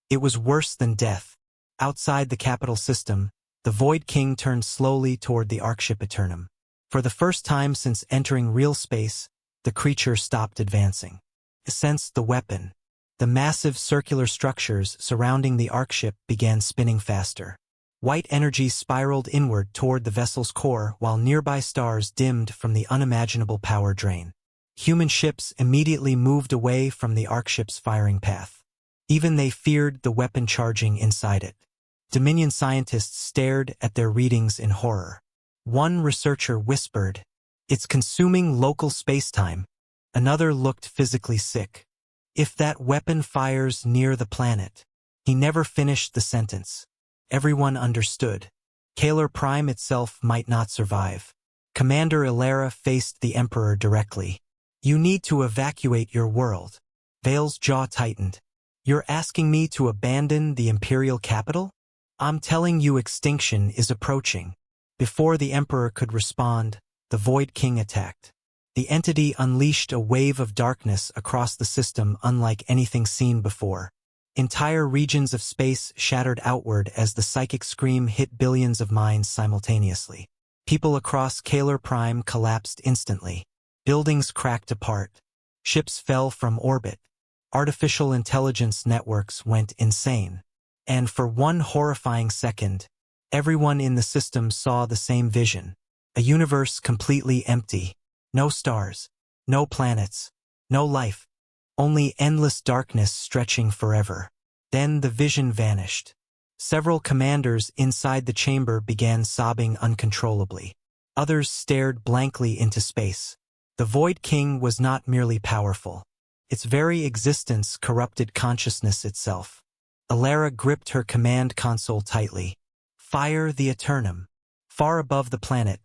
it was worse than death. Outside the capital system, the Void King turned slowly toward the Arcship Eternum. For the first time since entering real space, the creature stopped advancing. It sensed the weapon. The massive circular structures surrounding the Arcship began spinning faster. White energy spiraled inward toward the vessel's core while nearby stars dimmed from the unimaginable power drain. Human ships immediately moved away from the Arcship's firing path. Even they feared the weapon charging inside it. Dominion scientists stared at their readings in horror. One researcher whispered, "It's consuming local spacetime." Another looked physically sick. "If that weapon fires near the planet." He never finished the sentence. Everyone understood. Kalar Prime itself might not survive. Commander Alara faced the Emperor directly. "You need to evacuate your world." Vale's jaw tightened. "You're asking me to abandon the Imperial capital? I'm telling you extinction is approaching." Before the Emperor could respond, the Void King attacked. The entity unleashed a wave of darkness across the system unlike anything seen before. Entire regions of space shattered outward as the psychic scream hit billions of minds simultaneously. People across Kalar Prime collapsed instantly. Buildings cracked apart. Ships fell from orbit. Artificial intelligence networks went insane. And for one horrifying second, everyone in the system saw the same vision. A universe completely empty. No stars. No planets. No life. Only endless darkness stretching forever. Then the vision vanished. Several commanders inside the chamber began sobbing uncontrollably. Others stared blankly into space. The Void King was not merely powerful. Its very existence corrupted consciousness itself. Alara gripped her command console tightly. Fire the Eternum. Far above the planet,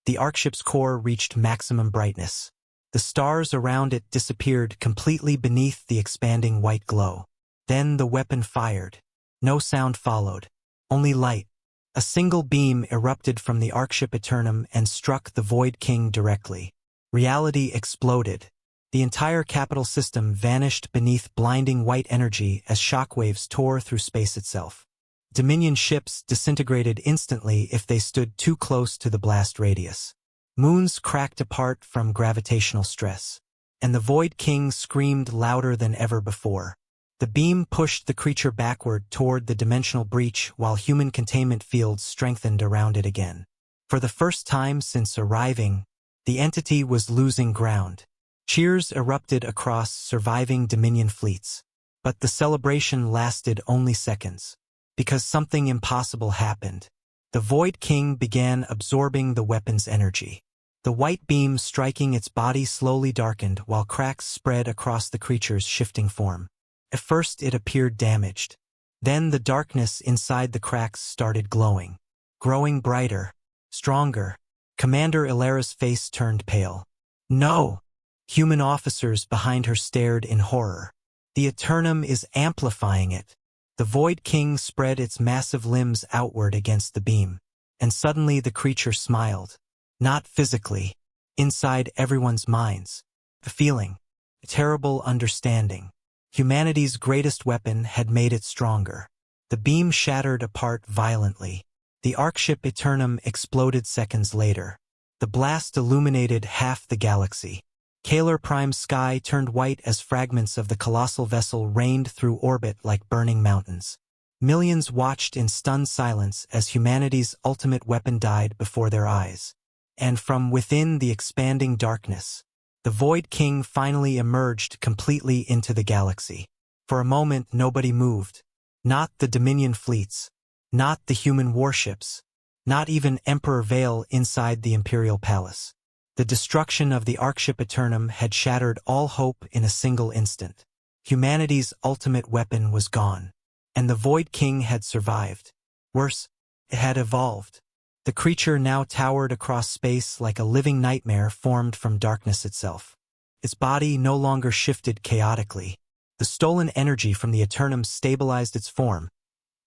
the Arcship's core reached maximum brightness. The stars around it disappeared completely beneath the expanding white glow. Then the weapon fired. No sound followed. Only light. A single beam erupted from the Arcship Eternum and struck the Void King directly. Reality exploded. The entire capital system vanished beneath blinding white energy as shockwaves tore through space itself. Dominion ships disintegrated instantly if they stood too close to the blast radius. Moons cracked apart from gravitational stress. And the Void King screamed louder than ever before. The beam pushed the creature backward toward the dimensional breach while human containment fields strengthened around it again. For the first time since arriving, the entity was losing ground. Cheers erupted across surviving Dominion fleets. But the celebration lasted only seconds. Because something impossible happened. The Void King began absorbing the weapon's energy. The white beam striking its body slowly darkened while cracks spread across the creature's shifting form. At first it appeared damaged. Then the darkness inside the cracks started glowing. Growing brighter. Stronger. Commander Ilara's face turned pale. "No!" Human officers behind her stared in horror. "The Eternum is amplifying it." The Void King spread its massive limbs outward against the beam. And suddenly the creature smiled. Not physically. Inside everyone's minds. A feeling. A terrible understanding. Humanity's greatest weapon had made it stronger. The beam shattered apart violently. The Arcship Eternum exploded seconds later. The blast illuminated half the galaxy. Kalar Prime's sky turned white as fragments of the colossal vessel rained through orbit like burning mountains. Millions watched in stunned silence as humanity's ultimate weapon died before their eyes. And from within the expanding darkness, the Void King finally emerged completely into the galaxy. For a moment nobody moved. Not the Dominion fleets. Not the human warships. Not even Emperor Vale inside the Imperial Palace. The destruction of the Archship Eternum had shattered all hope in a single instant. Humanity's ultimate weapon was gone. And the Void King had survived. Worse, it had evolved. The creature now towered across space like a living nightmare formed from darkness itself. Its body no longer shifted chaotically. The stolen energy from the Eternum stabilized its form,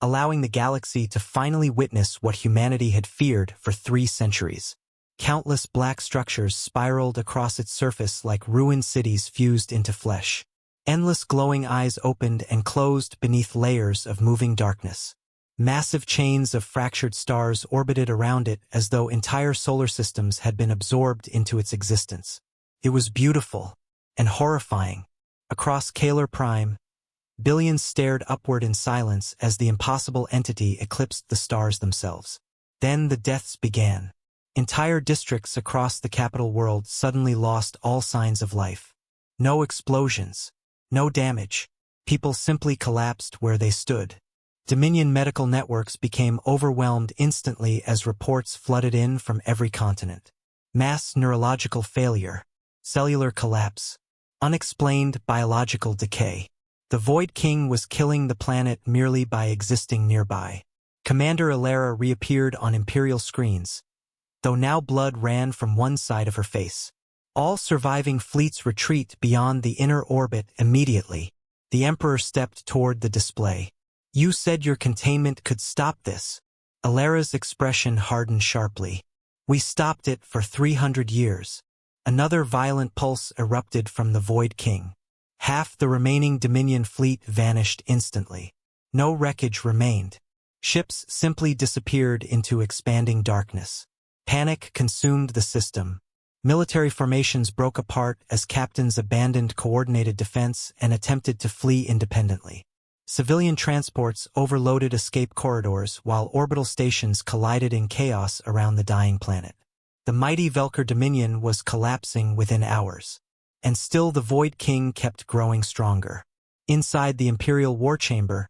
allowing the galaxy to finally witness what humanity had feared for 3 centuries. Countless black structures spiraled across its surface like ruined cities fused into flesh. Endless glowing eyes opened and closed beneath layers of moving darkness. Massive chains of fractured stars orbited around it as though entire solar systems had been absorbed into its existence. It was beautiful and horrifying. Across Kalar Prime, billions stared upward in silence as the impossible entity eclipsed the stars themselves. Then the deaths began. Entire districts across the capital world suddenly lost all signs of life. No explosions. No damage. People simply collapsed where they stood. Dominion medical networks became overwhelmed instantly as reports flooded in from every continent. Mass neurological failure. Cellular collapse. Unexplained biological decay. The Void King was killing the planet merely by existing nearby. Commander Elara reappeared on Imperial screens, though now blood ran from one side of her face. All surviving fleets retreat beyond the inner orbit immediately. The Emperor stepped toward the display. You said your containment could stop this. Elara's expression hardened sharply. We stopped it for 300 years. Another violent pulse erupted from the Void King. Half the remaining Dominion fleet vanished instantly. No wreckage remained. Ships simply disappeared into expanding darkness. Panic consumed the system. Military formations broke apart as captains abandoned coordinated defense and attempted to flee independently. Civilian transports overloaded escape corridors while orbital stations collided in chaos around the dying planet. The mighty Velker Dominion was collapsing within hours. And still the Void King kept growing stronger. Inside the Imperial War Chamber,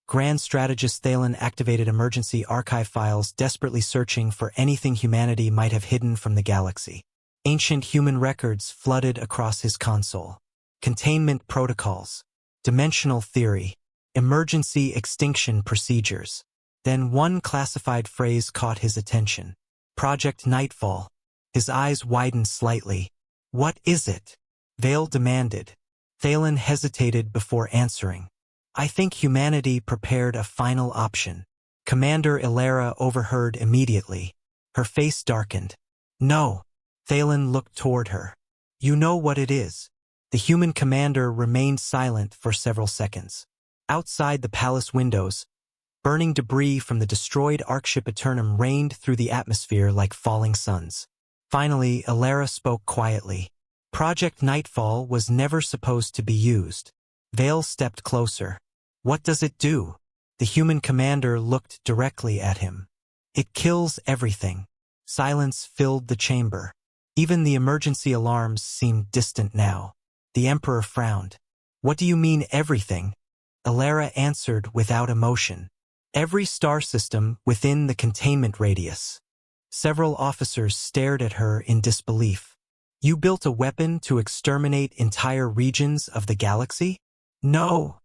Grand Strategist Thalen activated emergency archive files, desperately searching for anything humanity might have hidden from the galaxy. Ancient human records flooded across his console. Containment protocols, dimensional theory, emergency extinction procedures. Then one classified phrase caught his attention. Project Nightfall. His eyes widened slightly. What is it? Vale demanded. Thalen hesitated before answering. I think humanity prepared a final option. Commander Elara overheard immediately. Her face darkened. No. Thalen looked toward her. You know what it is. The human commander remained silent for several seconds. Outside the palace windows, burning debris from the destroyed Archship Eternum rained through the atmosphere like falling suns. Finally, Elara spoke quietly. Project Nightfall was never supposed to be used. Vale stepped closer. What does it do? The human commander looked directly at him. It kills everything. Silence filled the chamber. Even the emergency alarms seemed distant now. The Emperor frowned. What do you mean everything? Elara answered without emotion. Every star system within the containment radius. Several officers stared at her in disbelief. You built a weapon to exterminate entire regions of the galaxy? No,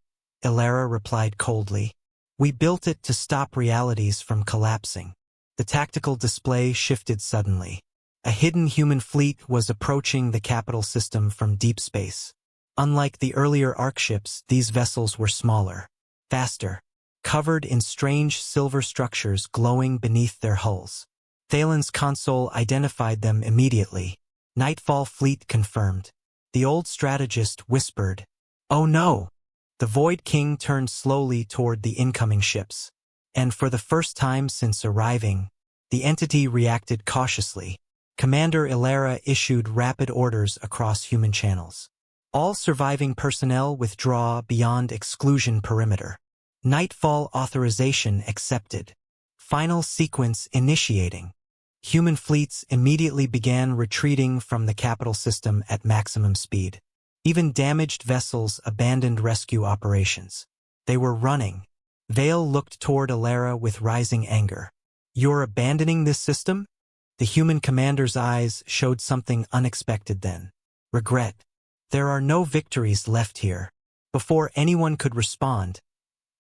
Elara replied coldly. We built it to stop realities from collapsing. The tactical display shifted suddenly. A hidden human fleet was approaching the capital system from deep space. Unlike the earlier Arcships, these vessels were smaller, faster, covered in strange silver structures glowing beneath their hulls. Thalen's console identified them immediately. Nightfall fleet confirmed. The old strategist whispered, "Oh no!" The Void King turned slowly toward the incoming ships. And for the first time since arriving, the entity reacted cautiously. Commander Ilera issued rapid orders across human channels. All surviving personnel withdraw beyond exclusion perimeter. Nightfall authorization accepted. Final sequence initiating. Human fleets immediately began retreating from the capital system at maximum speed. Even damaged vessels abandoned rescue operations. They were running. Vale looked toward Ilera with rising anger. "You're abandoning this system?" The human commander's eyes showed something unexpected then. Regret. "There are no victories left here." Before anyone could respond,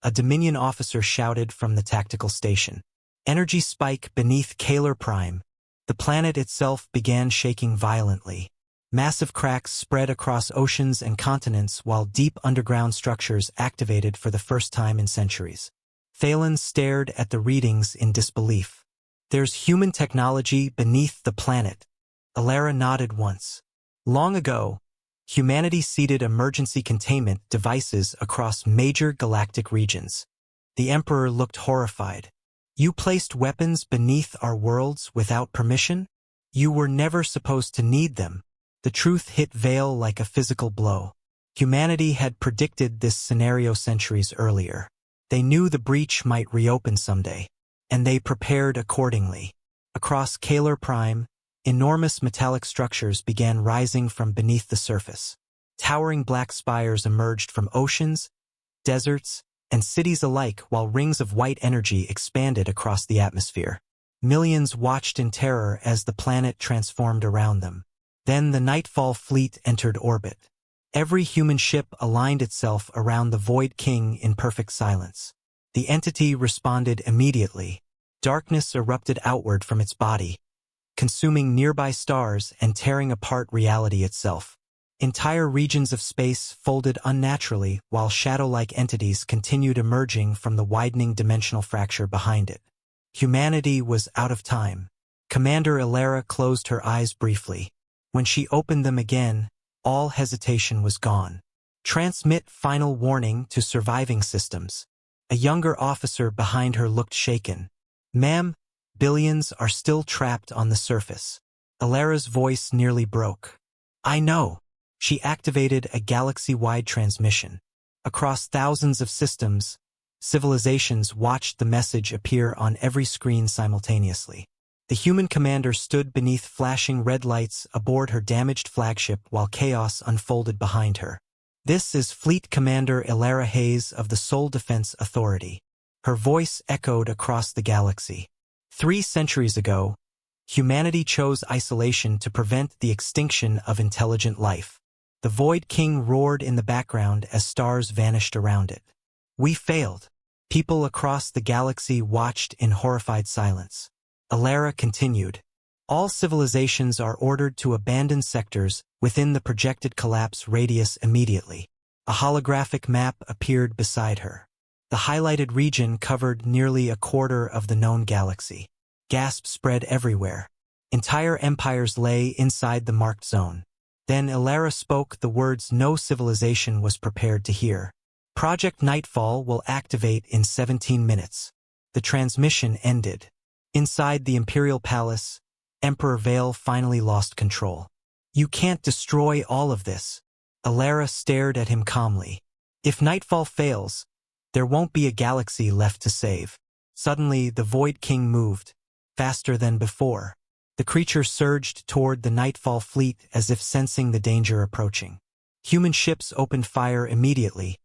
a Dominion officer shouted from the tactical station. Energy spike beneath Kalar Prime. The planet itself began shaking violently. Massive cracks spread across oceans and continents while deep underground structures activated for the first time in centuries. Thalen stared at the readings in disbelief. "There's human technology beneath the planet." Ilera nodded once. Long ago, humanity seeded emergency containment devices across major galactic regions. The Emperor looked horrified. "You placed weapons beneath our worlds without permission? You were never supposed to need them." The truth hit Vale like a physical blow. Humanity had predicted this scenario centuries earlier. They knew the breach might reopen someday, and they prepared accordingly. Across Kalar Prime, enormous metallic structures began rising from beneath the surface. Towering black spires emerged from oceans, deserts, and cities alike while rings of white energy expanded across the atmosphere. Millions watched in terror as the planet transformed around them. Then the Nightfall fleet entered orbit. Every human ship aligned itself around the Void King in perfect silence. The entity responded immediately. Darkness erupted outward from its body, consuming nearby stars and tearing apart reality itself. Entire regions of space folded unnaturally while shadow-like entities continued emerging from the widening dimensional fracture behind it. Humanity was out of time. Commander Ilera closed her eyes briefly. When she opened them again, all hesitation was gone. "Transmit final warning to surviving systems." A younger officer behind her looked shaken. "Ma'am, billions are still trapped on the surface." Ilera's voice nearly broke. "I know." She activated a galaxy-wide transmission. Across thousands of systems, civilizations watched the message appear on every screen simultaneously. The human commander stood beneath flashing red lights aboard her damaged flagship while chaos unfolded behind her. "This is Fleet Commander Ilera Hayes of the Soul Defense Authority." Her voice echoed across the galaxy. 3 centuries ago, humanity chose isolation to prevent the extinction of intelligent life. The Void King roared in the background as stars vanished around it. "We failed." People across the galaxy watched in horrified silence. Ilera continued. "All civilizations are ordered to abandon sectors within the projected collapse radius immediately." A holographic map appeared beside her. The highlighted region covered nearly a quarter of the known galaxy. Gasps spread everywhere. Entire empires lay inside the marked zone. Then Ilera spoke the words no civilization was prepared to hear. "Project Nightfall will activate in 17 minutes. The transmission ended. Inside the Imperial Palace, Emperor Vale finally lost control. "You can't destroy all of this." Ilera stared at him calmly. "If Nightfall fails, there won't be a galaxy left to save." Suddenly, the Void King moved, faster than before. The creature surged toward the Nightfall fleet as if sensing the danger approaching. Human ships opened fire immediately,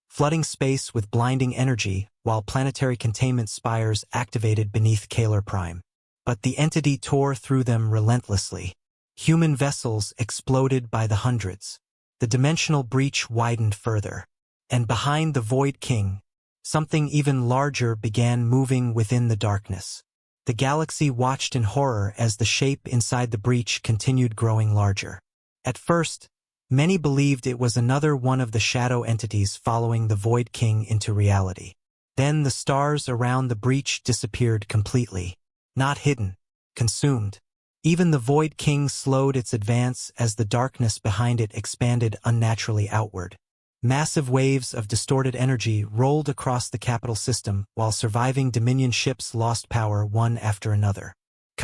flooding space with blinding energy while planetary containment spires activated beneath Kalar Prime. But the entity tore through them relentlessly. Human vessels exploded by the hundreds. The dimensional breach widened further. And behind the Void King, something even larger began moving within the darkness. The galaxy watched in horror as the shape inside the breach continued growing larger. At first, many believed it was another one of the shadow entities following the Void King into reality. Then the stars around the breach disappeared completely. Not hidden, consumed. Even the Void King slowed its advance as the darkness behind it expanded unnaturally outward. Massive waves of distorted energy rolled across the capital system while surviving Dominion ships lost power one after another.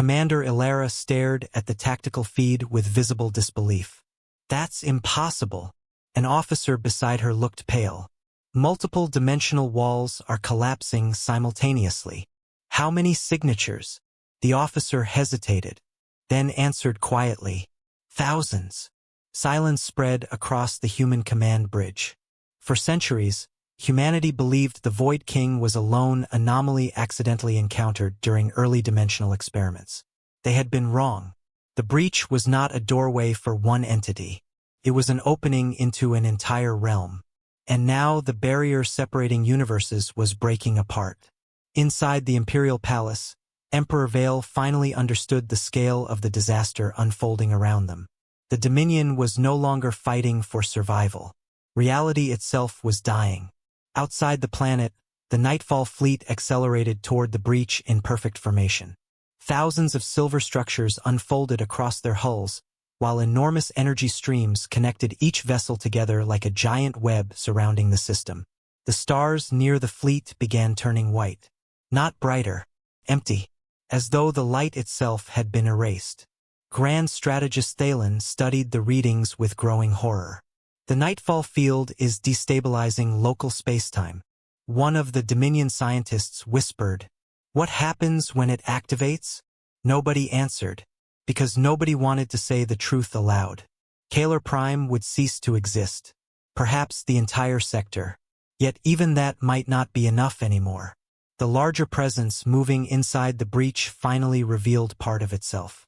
Commander Ilara stared at the tactical feed with visible disbelief. That's impossible. An officer beside her looked pale. Multiple dimensional walls are collapsing simultaneously. How many signatures? The officer hesitated, then answered quietly. Thousands. Silence spread across the human command bridge. For centuries, humanity believed the Void King was a lone anomaly accidentally encountered during early dimensional experiments. They had been wrong. The breach was not a doorway for one entity. It was an opening into an entire realm. And now the barrier separating universes was breaking apart. Inside the Imperial Palace, Emperor Vale finally understood the scale of the disaster unfolding around them. The Dominion was no longer fighting for survival. Reality itself was dying. Outside the planet, the Nightfall fleet accelerated toward the breach in perfect formation. Thousands of silver structures unfolded across their hulls, while enormous energy streams connected each vessel together like a giant web surrounding the system. The stars near the fleet began turning white. Not brighter, empty, as though the light itself had been erased. Grand Strategist Thalen studied the readings with growing horror. The Nightfall field is destabilizing local spacetime. One of the Dominion scientists whispered, "What happens when it activates?" Nobody answered, because nobody wanted to say the truth aloud. Kalar Prime would cease to exist. Perhaps the entire sector. Yet even that might not be enough anymore. The larger presence moving inside the breach finally revealed part of itself.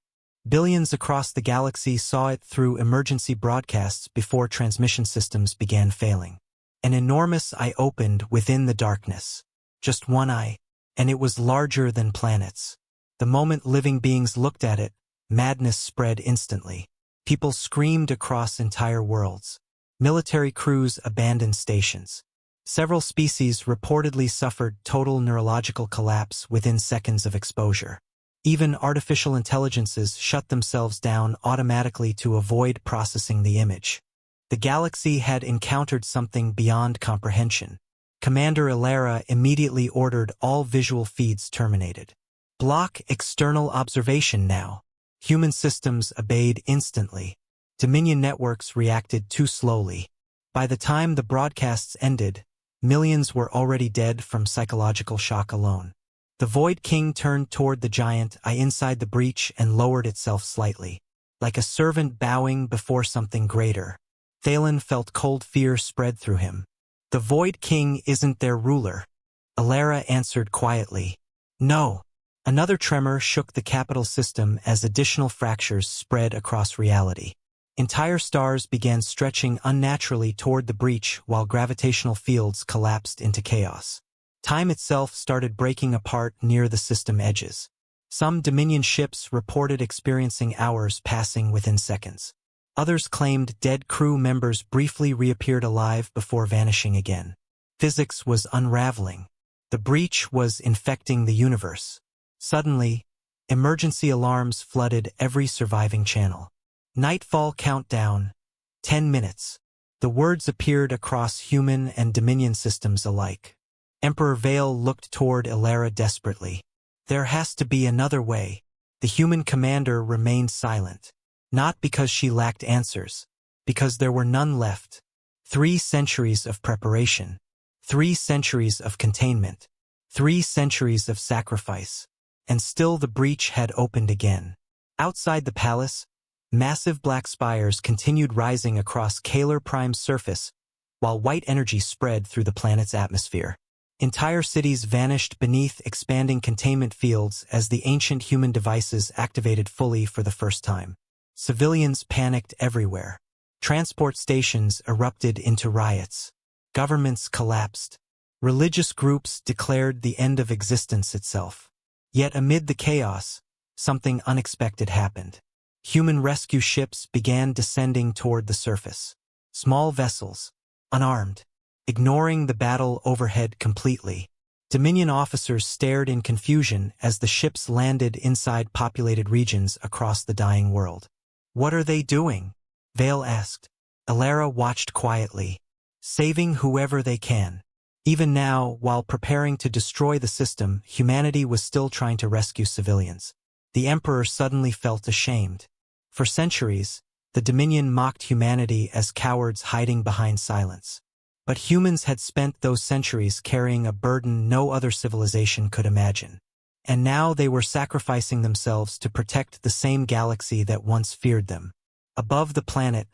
Billions across the galaxy saw it through emergency broadcasts before transmission systems began failing. An enormous eye opened within the darkness. Just one eye, and it was larger than planets. The moment living beings looked at it, madness spread instantly. People screamed across entire worlds. Military crews abandoned stations. Several species reportedly suffered total neurological collapse within seconds of exposure. Even artificial intelligences shut themselves down automatically to avoid processing the image. The galaxy had encountered something beyond comprehension. Commander Ilara immediately ordered all visual feeds terminated. Block external observation now. Human systems obeyed instantly. Dominion networks reacted too slowly. By the time the broadcasts ended, millions were already dead from psychological shock alone. The Void King turned toward the giant eye inside the breach and lowered itself slightly, like a servant bowing before something greater. Thalen felt cold fear spread through him. The Void King isn't their ruler. Ilara answered quietly. No. Another tremor shook the capital system as additional fractures spread across reality. Entire stars began stretching unnaturally toward the breach while gravitational fields collapsed into chaos. Time itself started breaking apart near the system edges. Some Dominion ships reported experiencing hours passing within seconds. Others claimed dead crew members briefly reappeared alive before vanishing again. Physics was unraveling. The breach was infecting the universe. Suddenly, emergency alarms flooded every surviving channel. Nightfall countdown. 10 minutes. The words appeared across human and Dominion systems alike. Emperor Vale looked toward Ilara desperately. There has to be another way. The human commander remained silent. Not because she lacked answers, because there were none left. 3 centuries of preparation. 3 centuries of containment. 3 centuries of sacrifice. And still the breach had opened again. Outside the palace, massive black spires continued rising across Kalar Prime's surface, while white energy spread through the planet's atmosphere. Entire cities vanished beneath expanding containment fields as the ancient human devices activated fully for the first time. Civilians panicked everywhere. Transport stations erupted into riots. Governments collapsed. Religious groups declared the end of existence itself. Yet amid the chaos, something unexpected happened. Human rescue ships began descending toward the surface. Small vessels, unarmed, ignoring the battle overhead completely. Dominion officers stared in confusion as the ships landed inside populated regions across the dying world. What are they doing? Vale asked. Ilara watched quietly. Saving whoever they can. Even now, while preparing to destroy the system, humanity was still trying to rescue civilians. The Emperor suddenly felt ashamed. For centuries, the Dominion mocked humanity as cowards hiding behind silence. But humans had spent those centuries carrying a burden no other civilization could imagine. And now they were sacrificing themselves to protect the same galaxy that once feared them. Above the planet,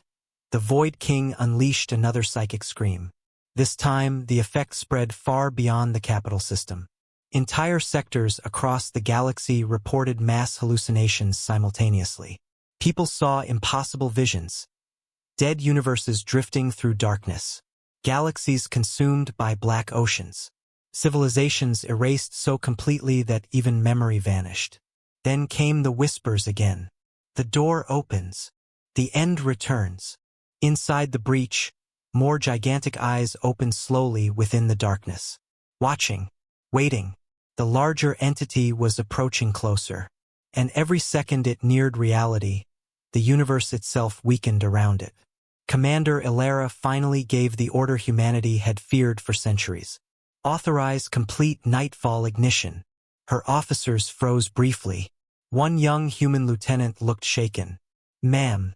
the Void King unleashed another psychic scream. This time, the effect spread far beyond the capital system. Entire sectors across the galaxy reported mass hallucinations simultaneously. People saw impossible visions. Dead universes drifting through darkness. Galaxies consumed by black oceans. Civilizations erased so completely that even memory vanished. Then came the whispers again. The door opens. The end returns. Inside the breach, more gigantic eyes opened slowly within the darkness. Watching. Waiting. The larger entity was approaching closer. And every second it neared reality, the universe itself weakened around it. Commander Ilera finally gave the order humanity had feared for centuries. Authorize complete nightfall ignition. Her officers froze briefly. One young human lieutenant looked shaken. Ma'am.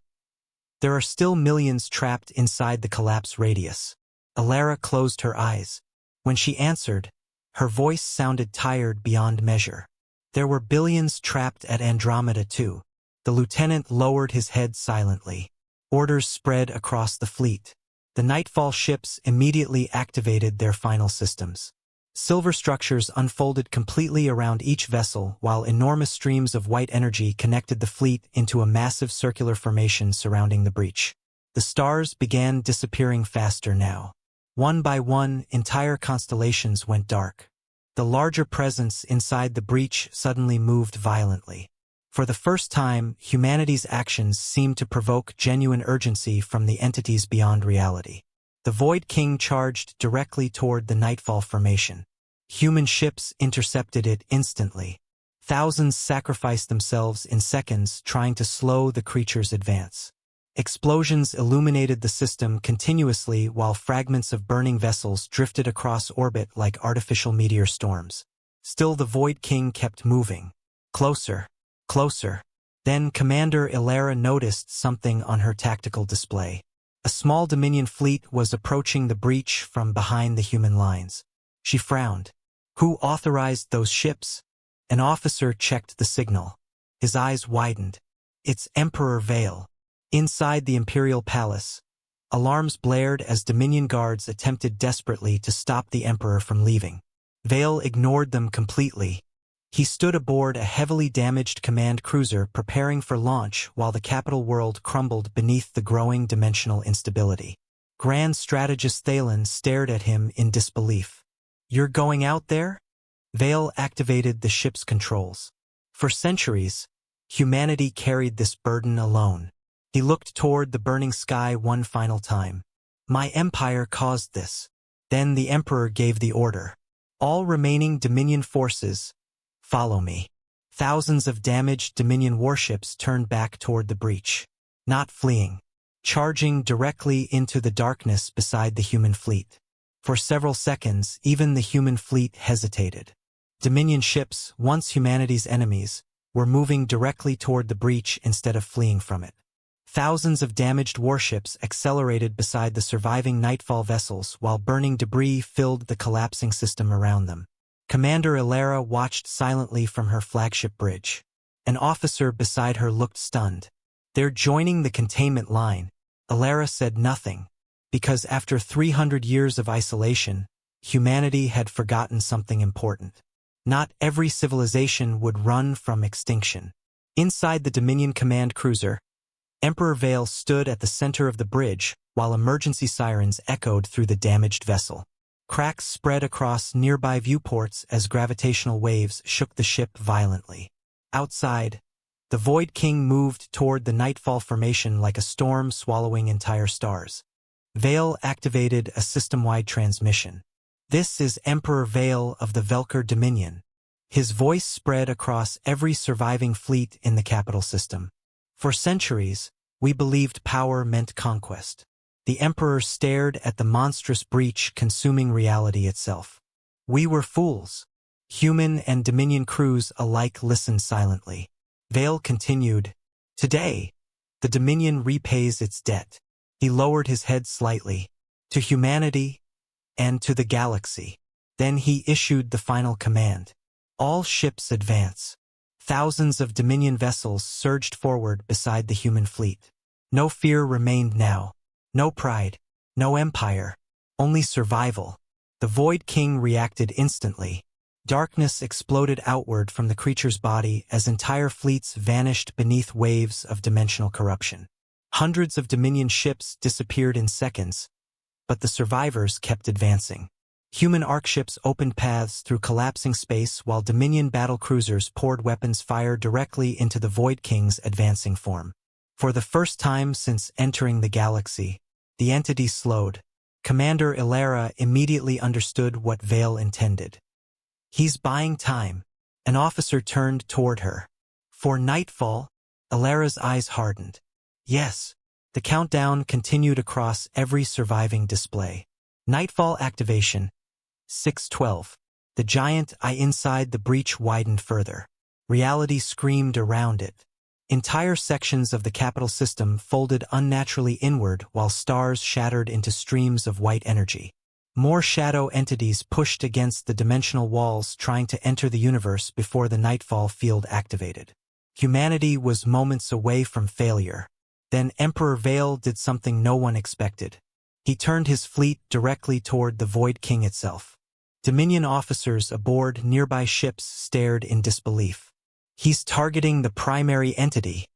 There are still millions trapped inside the collapse radius. Ilera closed her eyes. When she answered, her voice sounded tired beyond measure. There were billions trapped at Andromeda too. The lieutenant lowered his head silently. Orders spread across the fleet. The Nightfall ships immediately activated their final systems. Silver structures unfolded completely around each vessel while enormous streams of white energy connected the fleet into a massive circular formation surrounding the breach. The stars began disappearing faster now. One by one, entire constellations went dark. The larger presence inside the breach suddenly moved violently. For the first time, humanity's actions seemed to provoke genuine urgency from the entities beyond reality. The Void King charged directly toward the Nightfall formation. Human ships intercepted it instantly. Thousands sacrificed themselves in seconds trying to slow the creature's advance. Explosions illuminated the system continuously while fragments of burning vessels drifted across orbit like artificial meteor storms. Still the Void King kept moving. Closer. Closer. Then Commander Ilera noticed something on her tactical display. A small Dominion fleet was approaching the breach from behind the human lines. She frowned. Who authorized those ships? An officer checked the signal. His eyes widened. It's Emperor Vale. Inside the Imperial Palace, alarms blared as Dominion guards attempted desperately to stop the Emperor from leaving. Vale ignored them completely. He stood aboard a heavily damaged command cruiser preparing for launch while the capital world crumbled beneath the growing dimensional instability. Grand Strategist Thalen stared at him in disbelief. You're going out there? Vale activated the ship's controls. For centuries, humanity carried this burden alone. He looked toward the burning sky one final time. My empire caused this. Then the Emperor gave the order. All remaining Dominion forces, follow me. Thousands of damaged Dominion warships turned back toward the breach. Not fleeing. Charging directly into the darkness beside the human fleet. For several seconds, even the human fleet hesitated. Dominion ships, once humanity's enemies, were moving directly toward the breach instead of fleeing from it. Thousands of damaged warships accelerated beside the surviving Nightfall vessels while burning debris filled the collapsing system around them. Commander Ilera watched silently from her flagship bridge. An officer beside her looked stunned. They're joining the containment line. Ilera said nothing, because after 300 years of isolation, humanity had forgotten something important. Not every civilization would run from extinction. Inside the Dominion command cruiser, Emperor Vale stood at the center of the bridge while emergency sirens echoed through the damaged vessel. Cracks spread across nearby viewports as gravitational waves shook the ship violently. Outside, the Void King moved toward the Nightfall formation like a storm swallowing entire stars. Vale activated a system-wide transmission. This is Emperor Vale of the Velker Dominion. His voice spread across every surviving fleet in the capital system. For centuries, we believed power meant conquest. The Emperor stared at the monstrous breach consuming reality itself. We were fools. Human and Dominion crews alike listened silently. Vale continued, "Today, the Dominion repays its debt." He lowered his head slightly, "To humanity and to the galaxy." Then he issued the final command. "All ships advance." Thousands of Dominion vessels surged forward beside the human fleet. No fear remained now. No pride. No empire. Only survival. The Void King reacted instantly. Darkness exploded outward from the creature's body as entire fleets vanished beneath waves of dimensional corruption. Hundreds of Dominion ships disappeared in seconds, but the survivors kept advancing. Human arc ships opened paths through collapsing space while Dominion battle cruisers poured weapons fire directly into the Void King's advancing form. For the first time since entering the galaxy, the entity slowed. Commander Ilera immediately understood what Vale intended. "He's buying time." An officer turned toward her. "For nightfall?" Ilera's eyes hardened. "Yes." The countdown continued across every surviving display. Nightfall activation. 6:12. The giant eye inside the breach widened further. Reality screamed around it. Entire sections of the capital system folded unnaturally inward while stars shattered into streams of white energy. More shadow entities pushed against the dimensional walls trying to enter the universe before the nightfall field activated. Humanity was moments away from failure. Then Emperor Vale did something no one expected. He turned his fleet directly toward the Void King itself. Dominion officers aboard nearby ships stared in disbelief. "He's targeting the primary entity."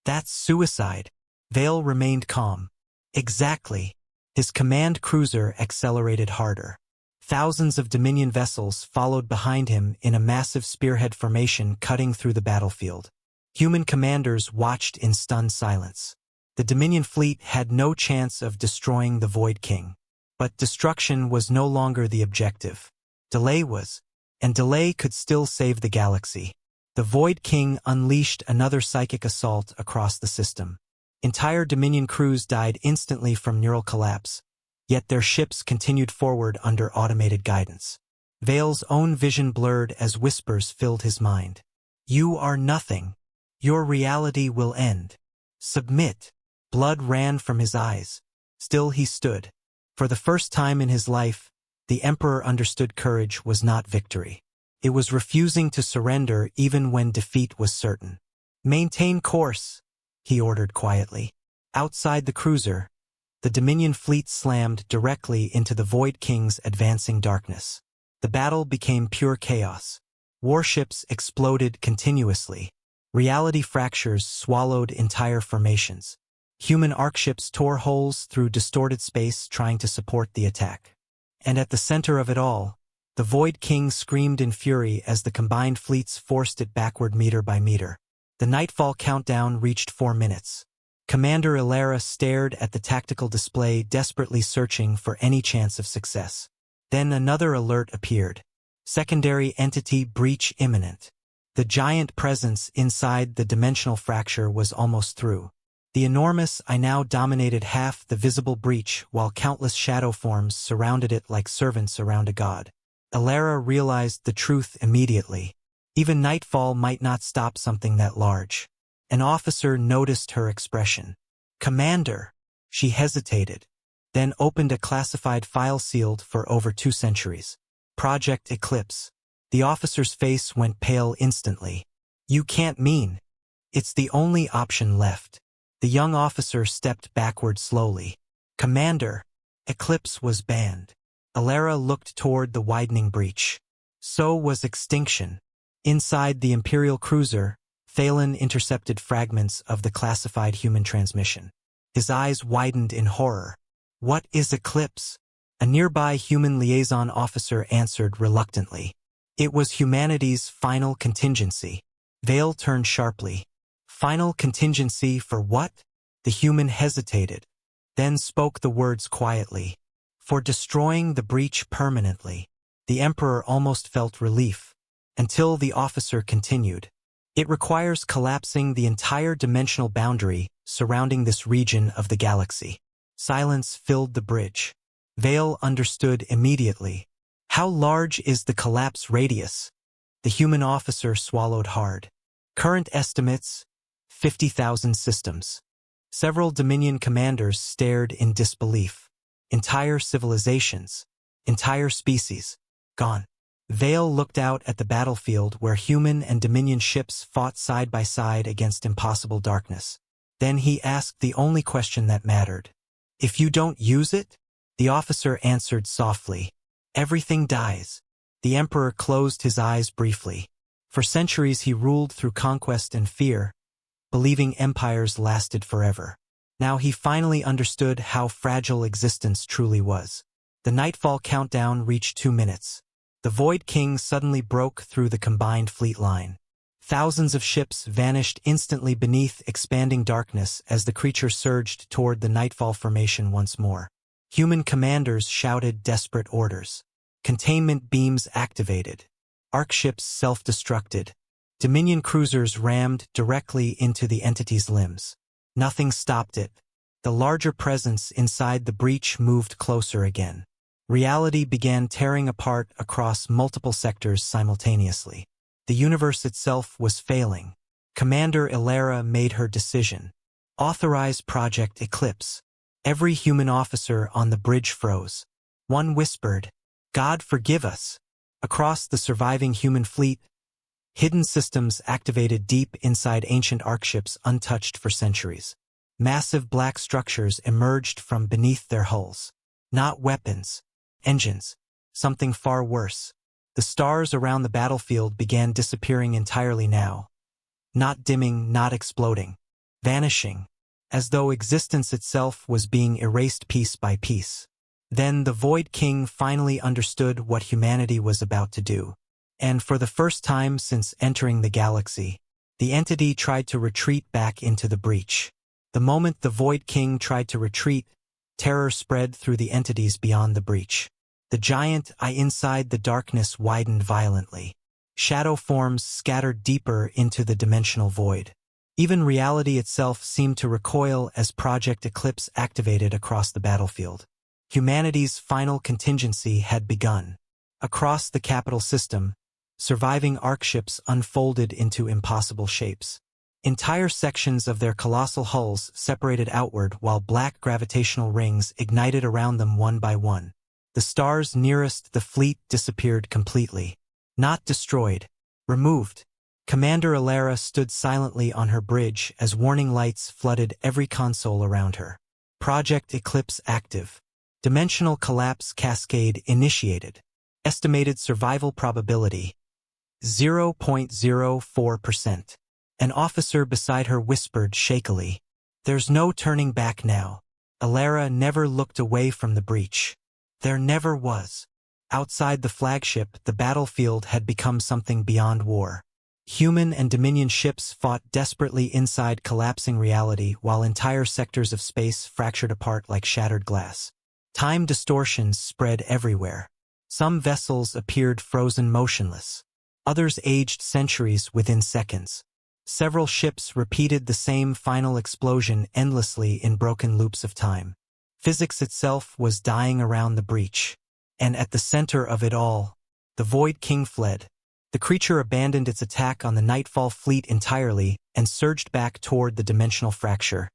"That's suicide." Vale remained calm. "Exactly." His command cruiser accelerated harder. Thousands of Dominion vessels followed behind him in a massive spearhead formation cutting through the battlefield. Human commanders watched in stunned silence. The Dominion fleet had no chance of destroying the Void King. But destruction was no longer the objective. Delay was, and delay could still save the galaxy. The Void King unleashed another psychic assault across the system. Entire Dominion crews died instantly from neural collapse, yet their ships continued forward under automated guidance. Vale's own vision blurred as whispers filled his mind. "You are nothing. Your reality will end. Submit." Blood ran from his eyes. Still he stood. For the first time in his life, the Emperor understood courage was not victory. It was refusing to surrender even when defeat was certain. "Maintain course," he ordered quietly. Outside the cruiser, the Dominion fleet slammed directly into the Void King's advancing darkness. The battle became pure chaos. Warships exploded continuously. Reality fractures swallowed entire formations. Human arc ships tore holes through distorted space trying to support the attack. And at the center of it all, the Void King screamed in fury as the combined fleets forced it backward meter by meter. The nightfall countdown reached 4 minutes. Commander Ilera stared at the tactical display, desperately searching for any chance of success. Then another alert appeared. Secondary entity breach imminent. The giant presence inside the dimensional fracture was almost through. The enormous eye now dominated half the visible breach while countless shadow forms surrounded it like servants around a god. Ilera realized the truth immediately. Even nightfall might not stop something that large. An officer noticed her expression. "Commander." She hesitated, then opened a classified file sealed for over 2 centuries. "Project Eclipse." The officer's face went pale instantly. "You can't mean." "It's the only option left." The young officer stepped backward slowly. "Commander." Eclipse was banned. Ilera looked toward the widening breach. So was extinction. Inside the Imperial cruiser, Thalen intercepted fragments of the classified human transmission. His eyes widened in horror. "What is Eclipse?" A nearby human liaison officer answered reluctantly. "It was humanity's final contingency." Vale turned sharply. "Final contingency for what?" The human hesitated, then spoke the words quietly. "For destroying the breach permanently." The Emperor almost felt relief, until the officer continued. "It requires collapsing the entire dimensional boundary surrounding this region of the galaxy." Silence filled the bridge. Vale understood immediately. "How large is the collapse radius?" The human officer swallowed hard. Current estimates, 50,000 systems. Several Dominion commanders stared in disbelief. Entire civilizations, entire species, gone. Vale looked out at the battlefield where human and Dominion ships fought side by side against impossible darkness. Then he asked the only question that mattered. If you don't use it? The officer answered softly. Everything dies. The Emperor closed his eyes briefly. For centuries he ruled through conquest and fear, believing empires lasted forever. Now he finally understood how fragile existence truly was. The nightfall countdown reached 2 minutes. The Void King suddenly broke through the combined fleet line. Thousands of ships vanished instantly beneath expanding darkness as the creature surged toward the nightfall formation once more. Human commanders shouted desperate orders. Containment beams activated. Arc ships self-destructed. Dominion cruisers rammed directly into the entity's limbs. Nothing stopped it. The larger presence inside the breach moved closer again. Reality began tearing apart across multiple sectors simultaneously. The universe itself was failing. Commander Ilera made her decision. Authorize Project Eclipse. Every human officer on the bridge froze. One whispered, "God forgive us." Across the surviving human fleet, hidden systems activated deep inside ancient arc ships untouched for centuries. Massive black structures emerged from beneath their hulls. Not weapons, engines, something far worse. The stars around the battlefield began disappearing entirely now. Not dimming, not exploding. Vanishing, as though existence itself was being erased piece by piece. Then the Void King finally understood what humanity was about to do. And for the first time since entering the galaxy, the entity tried to retreat back into the breach. The moment the Void King tried to retreat, terror spread through the entities beyond the breach. The giant eye inside the darkness widened violently. Shadow forms scattered deeper into the dimensional void. Even reality itself seemed to recoil as Project Eclipse activated across the battlefield. Humanity's final contingency had begun. Across the capital system, surviving arc ships unfolded into impossible shapes. Entire sections of their colossal hulls separated outward while black gravitational rings ignited around them one by one. The stars nearest the fleet disappeared completely. Not destroyed, removed. Commander Ilera stood silently on her bridge as warning lights flooded every console around her. Project Eclipse active. Dimensional collapse cascade initiated. Estimated survival probability 0.04%. An officer beside her whispered shakily, "There's no turning back now." Ilera never looked away from the breach. There never was. Outside the flagship, the battlefield had become something beyond war. Human and Dominion ships fought desperately inside collapsing reality while entire sectors of space fractured apart like shattered glass. Time distortions spread everywhere. Some vessels appeared frozen motionless. Others aged centuries within seconds. Several ships repeated the same final explosion endlessly in broken loops of time. Physics itself was dying around the breach. And at the center of it all, the Void King fled. The creature abandoned its attack on the Nightfall fleet entirely and surged back toward the dimensional fracture,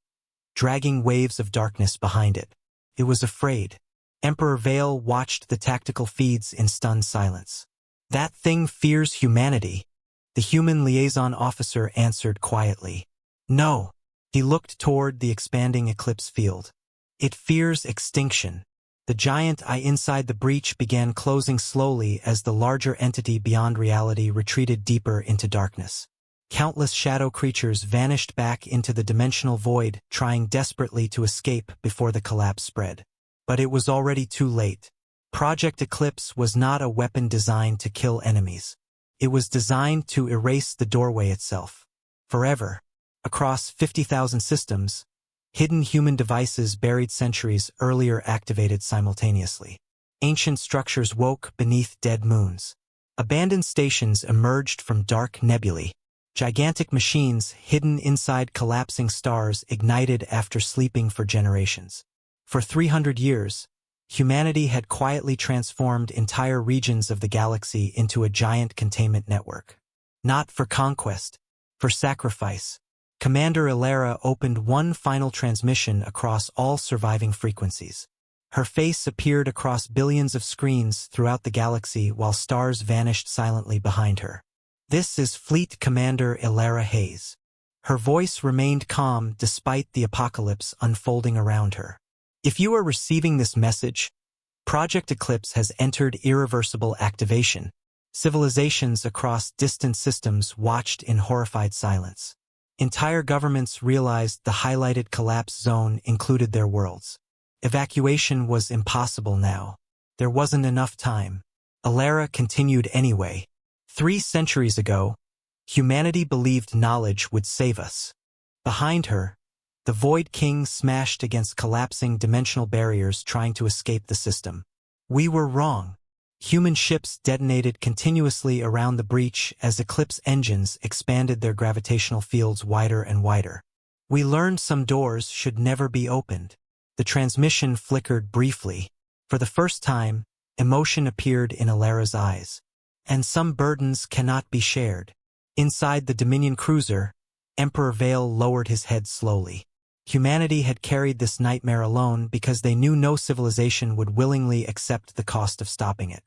dragging waves of darkness behind it. It was afraid. Emperor Vale watched the tactical feeds in stunned silence. "That thing fears humanity," the human liaison officer answered quietly. "No." He looked toward the expanding eclipse field. "It fears extinction." The giant eye inside the breach began closing slowly as the larger entity beyond reality retreated deeper into darkness. Countless shadow creatures vanished back into the dimensional void, trying desperately to escape before the collapse spread. But it was already too late. Project Eclipse was not a weapon designed to kill enemies. It was designed to erase the doorway itself. Forever. Across 50,000 systems, hidden human devices buried centuries earlier activated simultaneously. Ancient structures woke beneath dead moons. Abandoned stations emerged from dark nebulae. Gigantic machines hidden inside collapsing stars ignited after sleeping for generations. For 300 years, humanity had quietly transformed entire regions of the galaxy into a giant containment network. Not for conquest, For sacrifice, Commander Ilera opened one final transmission across all surviving frequencies. Her face appeared across billions of screens throughout the galaxy while stars vanished silently behind her. This is Fleet Commander Ilera Hayes. Her voice remained calm despite the apocalypse unfolding around her. If you are receiving this message, Project Eclipse has entered irreversible activation. Civilizations across distant systems watched in horrified silence. Entire governments realized the highlighted collapse zone included their worlds. Evacuation was impossible now. There wasn't enough time. Ilera continued anyway. 3 centuries ago, humanity believed knowledge would save us. Behind her, the Void King smashed against collapsing dimensional barriers trying to escape the system. We were wrong. Human ships detonated continuously around the breach as Eclipse engines expanded their gravitational fields wider and wider. We learned some doors should never be opened. The transmission flickered briefly. For the first time, emotion appeared in Ilera's eyes. And some burdens cannot be shared. Inside the Dominion cruiser, Emperor Vale lowered his head slowly. Humanity had carried this nightmare alone because they knew no civilization would willingly accept the cost of stopping it.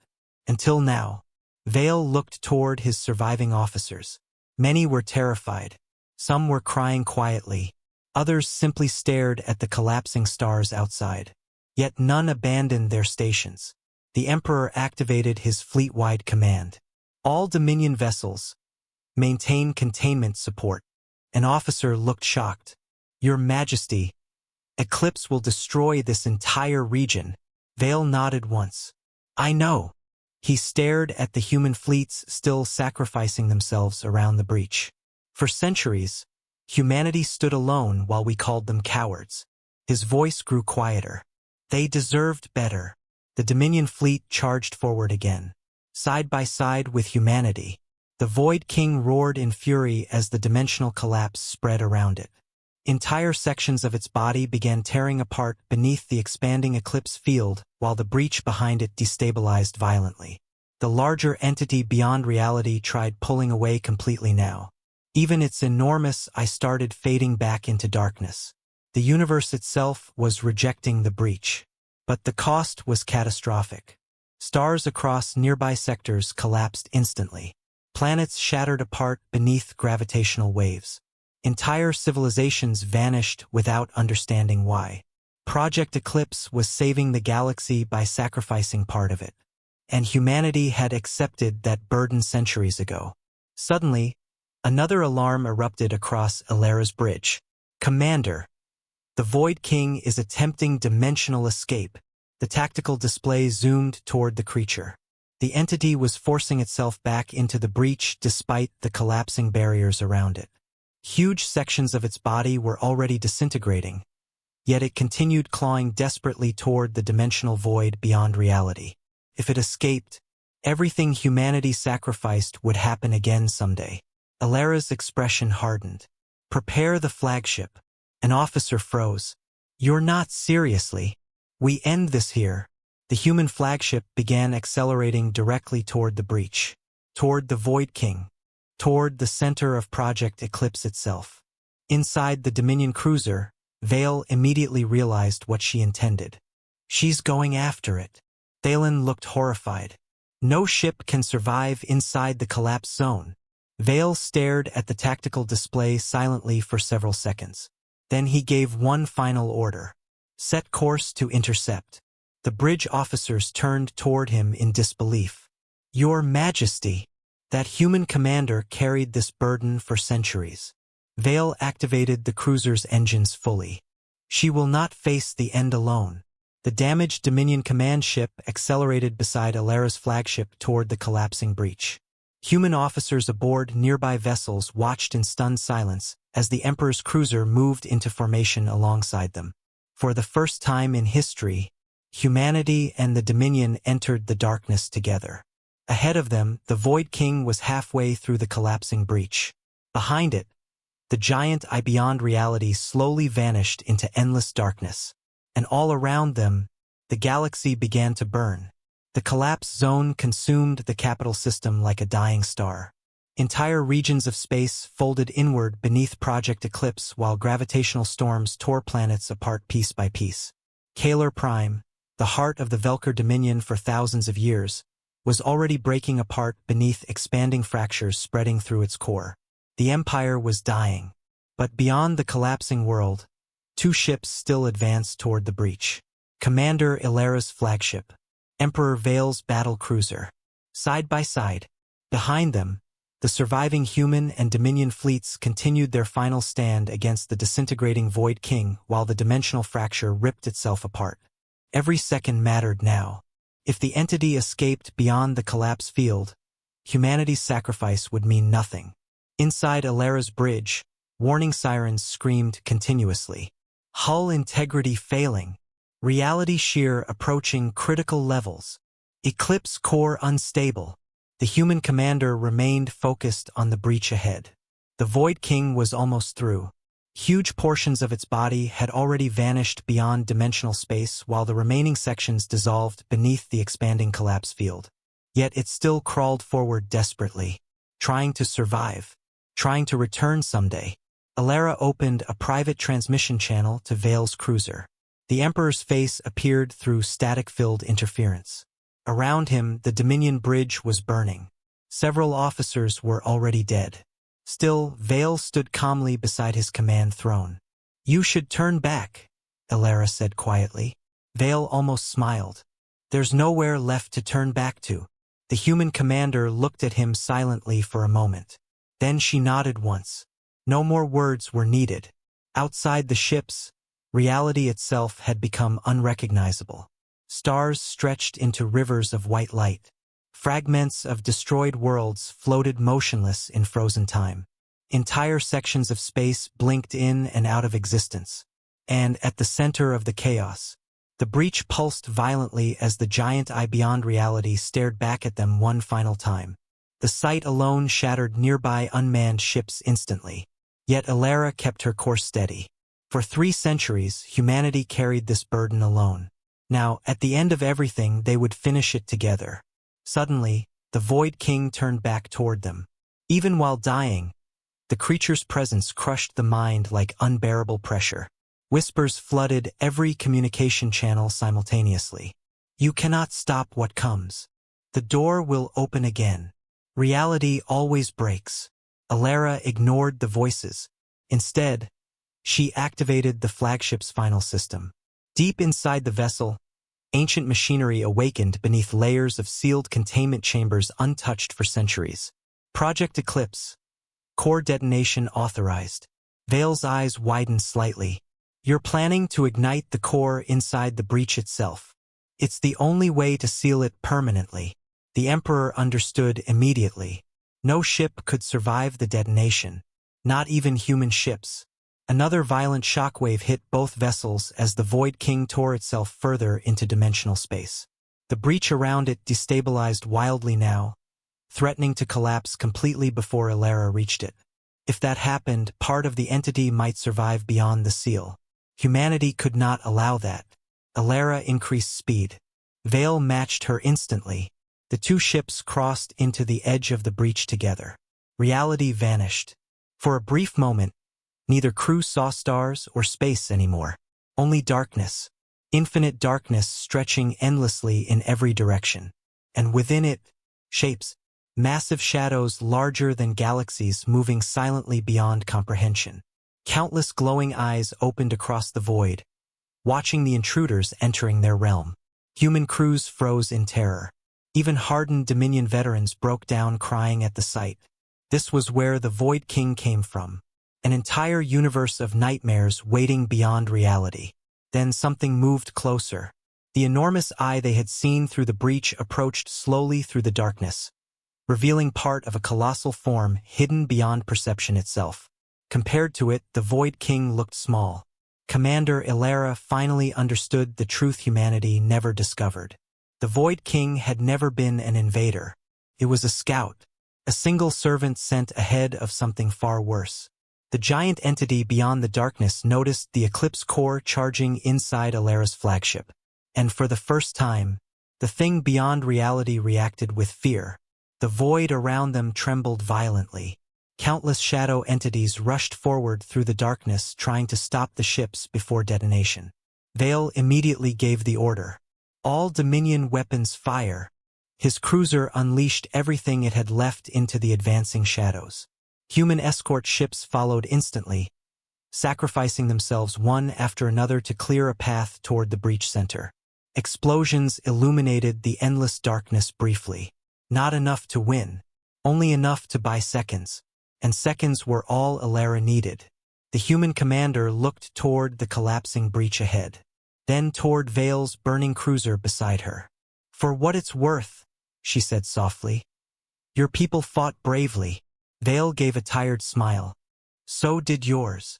Until now, Vale looked toward his surviving officers. Many were terrified. Some were crying quietly. Others simply stared at the collapsing stars outside. Yet none abandoned their stations. The Emperor activated his fleet-wide command. All Dominion vessels, maintain containment support. An officer looked shocked. Your Majesty, Eclipse will destroy this entire region. Vale nodded once. I know. He stared at the human fleets still sacrificing themselves around the breach. For centuries, humanity stood alone while we called them cowards. His voice grew quieter. They deserved better. The Dominion fleet charged forward again. Side by side with humanity, the Void King roared in fury as the dimensional collapse spread around it. Entire sections of its body began tearing apart beneath the expanding Eclipse field while the breach behind it destabilized violently. The larger entity beyond reality tried pulling away completely now. Even its enormous eye started fading back into darkness. The universe itself was rejecting the breach. But the cost was catastrophic. Stars across nearby sectors collapsed instantly. Planets shattered apart beneath gravitational waves. Entire civilizations vanished without understanding why. Project Eclipse was saving the galaxy by sacrificing part of it. And humanity had accepted that burden centuries ago. Suddenly, another alarm erupted across Ilera's bridge. Commander, the Void King is attempting dimensional escape. The tactical display zoomed toward the creature. The entity was forcing itself back into the breach despite the collapsing barriers around it. Huge sections of its body were already disintegrating, yet it continued clawing desperately toward the dimensional void beyond reality. If it escaped, everything humanity sacrificed would happen again someday. Ilera's expression hardened. Prepare the flagship. An officer froze. You're not seriously. We end this here. The human flagship began accelerating directly toward the breach, toward the Void King, toward the center of Project Eclipse itself. Inside the Dominion cruiser, Vale immediately realized what she intended. She's going after it. Thalen looked horrified. No ship can survive inside the collapse zone. Vale stared at the tactical display silently for several seconds. Then he gave one final order. Set course to intercept. The bridge officers turned toward him in disbelief. Your Majesty, that human commander carried this burden for centuries. Vale activated the cruiser's engines fully. She will not face the end alone. The damaged Dominion command ship accelerated beside Ilera's flagship toward the collapsing breach. Human officers aboard nearby vessels watched in stunned silence as the Emperor's cruiser moved into formation alongside them. For the first time in history, humanity and the Dominion entered the darkness together. Ahead of them, the Void King was halfway through the collapsing breach. Behind it, the giant eye beyond reality slowly vanished into endless darkness. And all around them, the galaxy began to burn. The collapse zone consumed the capital system like a dying star. Entire regions of space folded inward beneath Project Eclipse while gravitational storms tore planets apart piece by piece. Kalar Prime, the heart of the Velker Dominion for thousands of years, was already breaking apart beneath expanding fractures spreading through its core. The Empire was dying. But beyond the collapsing world, two ships still advanced toward the breach. Commander Ilara's flagship, Emperor Vale's battle cruiser. Side by side, behind them, the surviving human and Dominion fleets continued their final stand against the disintegrating Void King while the dimensional fracture ripped itself apart. Every second mattered now. If the entity escaped beyond the collapse field, humanity's sacrifice would mean nothing. Inside Ilara's bridge, warning sirens screamed continuously. Hull integrity failing. Reality shear approaching critical levels. Eclipse core unstable. The human commander remained focused on the breach ahead. The Void King was almost through. Huge portions of its body had already vanished beyond dimensional space while the remaining sections dissolved beneath the expanding collapse field. Yet it still crawled forward desperately, trying to survive, trying to return someday. Ilara opened a private transmission channel to Vale's cruiser. The Emperor's face appeared through static-filled interference. Around him, the Dominion bridge was burning. Several officers were already dead. Still, Vale stood calmly beside his command throne. "You should turn back," Ilara said quietly. Vale almost smiled. "There's nowhere left to turn back to." The human commander looked at him silently for a moment. Then she nodded once. No more words were needed. Outside the ships, reality itself had become unrecognizable. Stars stretched into rivers of white light. Fragments of destroyed worlds floated motionless in frozen time. Entire sections of space blinked in and out of existence. And at the center of the chaos, the breach pulsed violently as the giant eye beyond reality stared back at them one final time. The sight alone shattered nearby unmanned ships instantly. Yet Ilara kept her course steady. For 3 centuries, humanity carried this burden alone. Now, at the end of everything, they would finish it together. Suddenly, the Void King turned back toward them. Even while dying, the creature's presence crushed the mind like unbearable pressure. Whispers flooded every communication channel simultaneously. "You cannot stop what comes. The door will open again. Reality always breaks." Ilara ignored the voices. Instead, she activated the flagship's final system. Deep inside the vessel, ancient machinery awakened beneath layers of sealed containment chambers untouched for centuries. Project Eclipse. Core detonation authorized. Vale's eyes widened slightly. "You're planning to ignite the core inside the breach itself. It's the only way to seal it permanently." The Emperor understood immediately. No ship could survive the detonation. Not even human ships. Another violent shockwave hit both vessels as the Void King tore itself further into dimensional space. The breach around it destabilized wildly now, threatening to collapse completely before Ilara reached it. If that happened, part of the entity might survive beyond the seal. Humanity could not allow that. Ilara increased speed. Vale matched her instantly. The two ships crossed into the edge of the breach together. Reality vanished. For a brief moment, neither crew saw stars or space anymore. Only darkness. Infinite darkness stretching endlessly in every direction. And within it, shapes. Massive shadows larger than galaxies moving silently beyond comprehension. Countless glowing eyes opened across the void, watching the intruders entering their realm. Human crews froze in terror. Even hardened Dominion veterans broke down crying at the sight. This was where the Void King came from. An entire universe of nightmares waiting beyond reality. Then something moved closer. The enormous eye they had seen through the breach approached slowly through the darkness, revealing part of a colossal form hidden beyond perception itself. Compared to it, the Void King looked small. Commander Ilara finally understood the truth humanity never discovered. The Void King had never been an invader. It was a scout, a single servant sent ahead of something far worse. The giant entity beyond the darkness noticed the Eclipse core charging inside Ilara's flagship. And for the first time, the thing beyond reality reacted with fear. The void around them trembled violently. Countless shadow entities rushed forward through the darkness, trying to stop the ships before detonation. Vale immediately gave the order. All Dominion weapons fire. His cruiser unleashed everything it had left into the advancing shadows. Human escort ships followed instantly, sacrificing themselves one after another to clear a path toward the breach center. Explosions illuminated the endless darkness briefly. Not enough to win, only enough to buy seconds. And seconds were all Alara needed. The human commander looked toward the collapsing breach ahead, then toward Vale's burning cruiser beside her. "For what it's worth," she said softly. "Your people fought bravely." Vale gave a tired smile. "So did yours."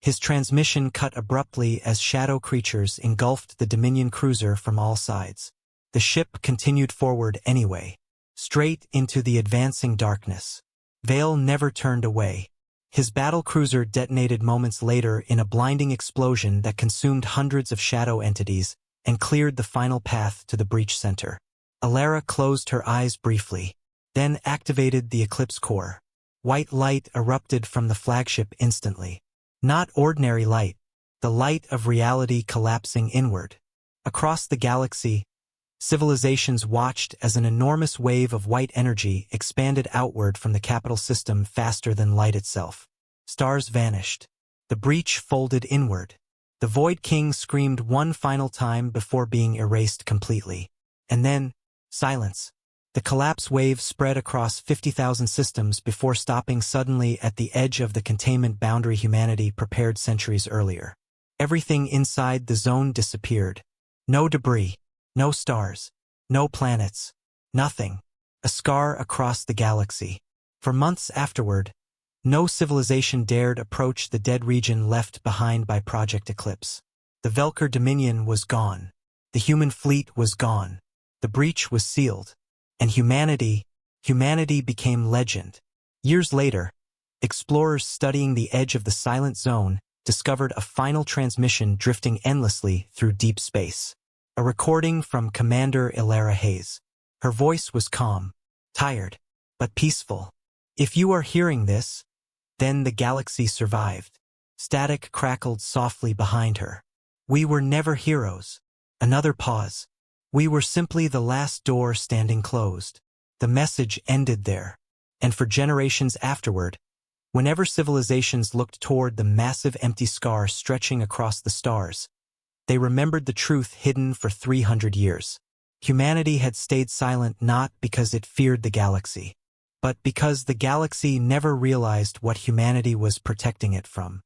His transmission cut abruptly as shadow creatures engulfed the Dominion cruiser from all sides. The ship continued forward anyway, straight into the advancing darkness. Vale never turned away. His battle cruiser detonated moments later in a blinding explosion that consumed hundreds of shadow entities and cleared the final path to the breach center. Alara closed her eyes briefly, then activated the Eclipse Core. White light erupted from the flagship instantly. Not ordinary light, the light of reality collapsing inward. Across the galaxy, civilizations watched as an enormous wave of white energy expanded outward from the capital system faster than light itself. Stars vanished. The breach folded inward. The Void King screamed one final time before being erased completely. And then, silence. The collapse wave spread across 50,000 systems before stopping suddenly at the edge of the containment boundary humanity prepared centuries earlier. Everything inside the zone disappeared. No debris, no stars, no planets, nothing. A scar across the galaxy. For months afterward, no civilization dared approach the dead region left behind by Project Eclipse. The Velker Dominion was gone. The human fleet was gone. The breach was sealed. And humanity became legend. Years later, explorers studying the edge of the Silent Zone discovered a final transmission drifting endlessly through deep space. A recording from Commander Alara Hayes. Her voice was calm, tired, but peaceful. "If you are hearing this, then the galaxy survived." Static crackled softly behind her. "We were never heroes." Another pause. "We were simply the last door standing closed." The message ended there. And for generations afterward, whenever civilizations looked toward the massive empty scar stretching across the stars, they remembered the truth hidden for 300 years. Humanity had stayed silent not because it feared the galaxy, but because the galaxy never realized what humanity was protecting it from.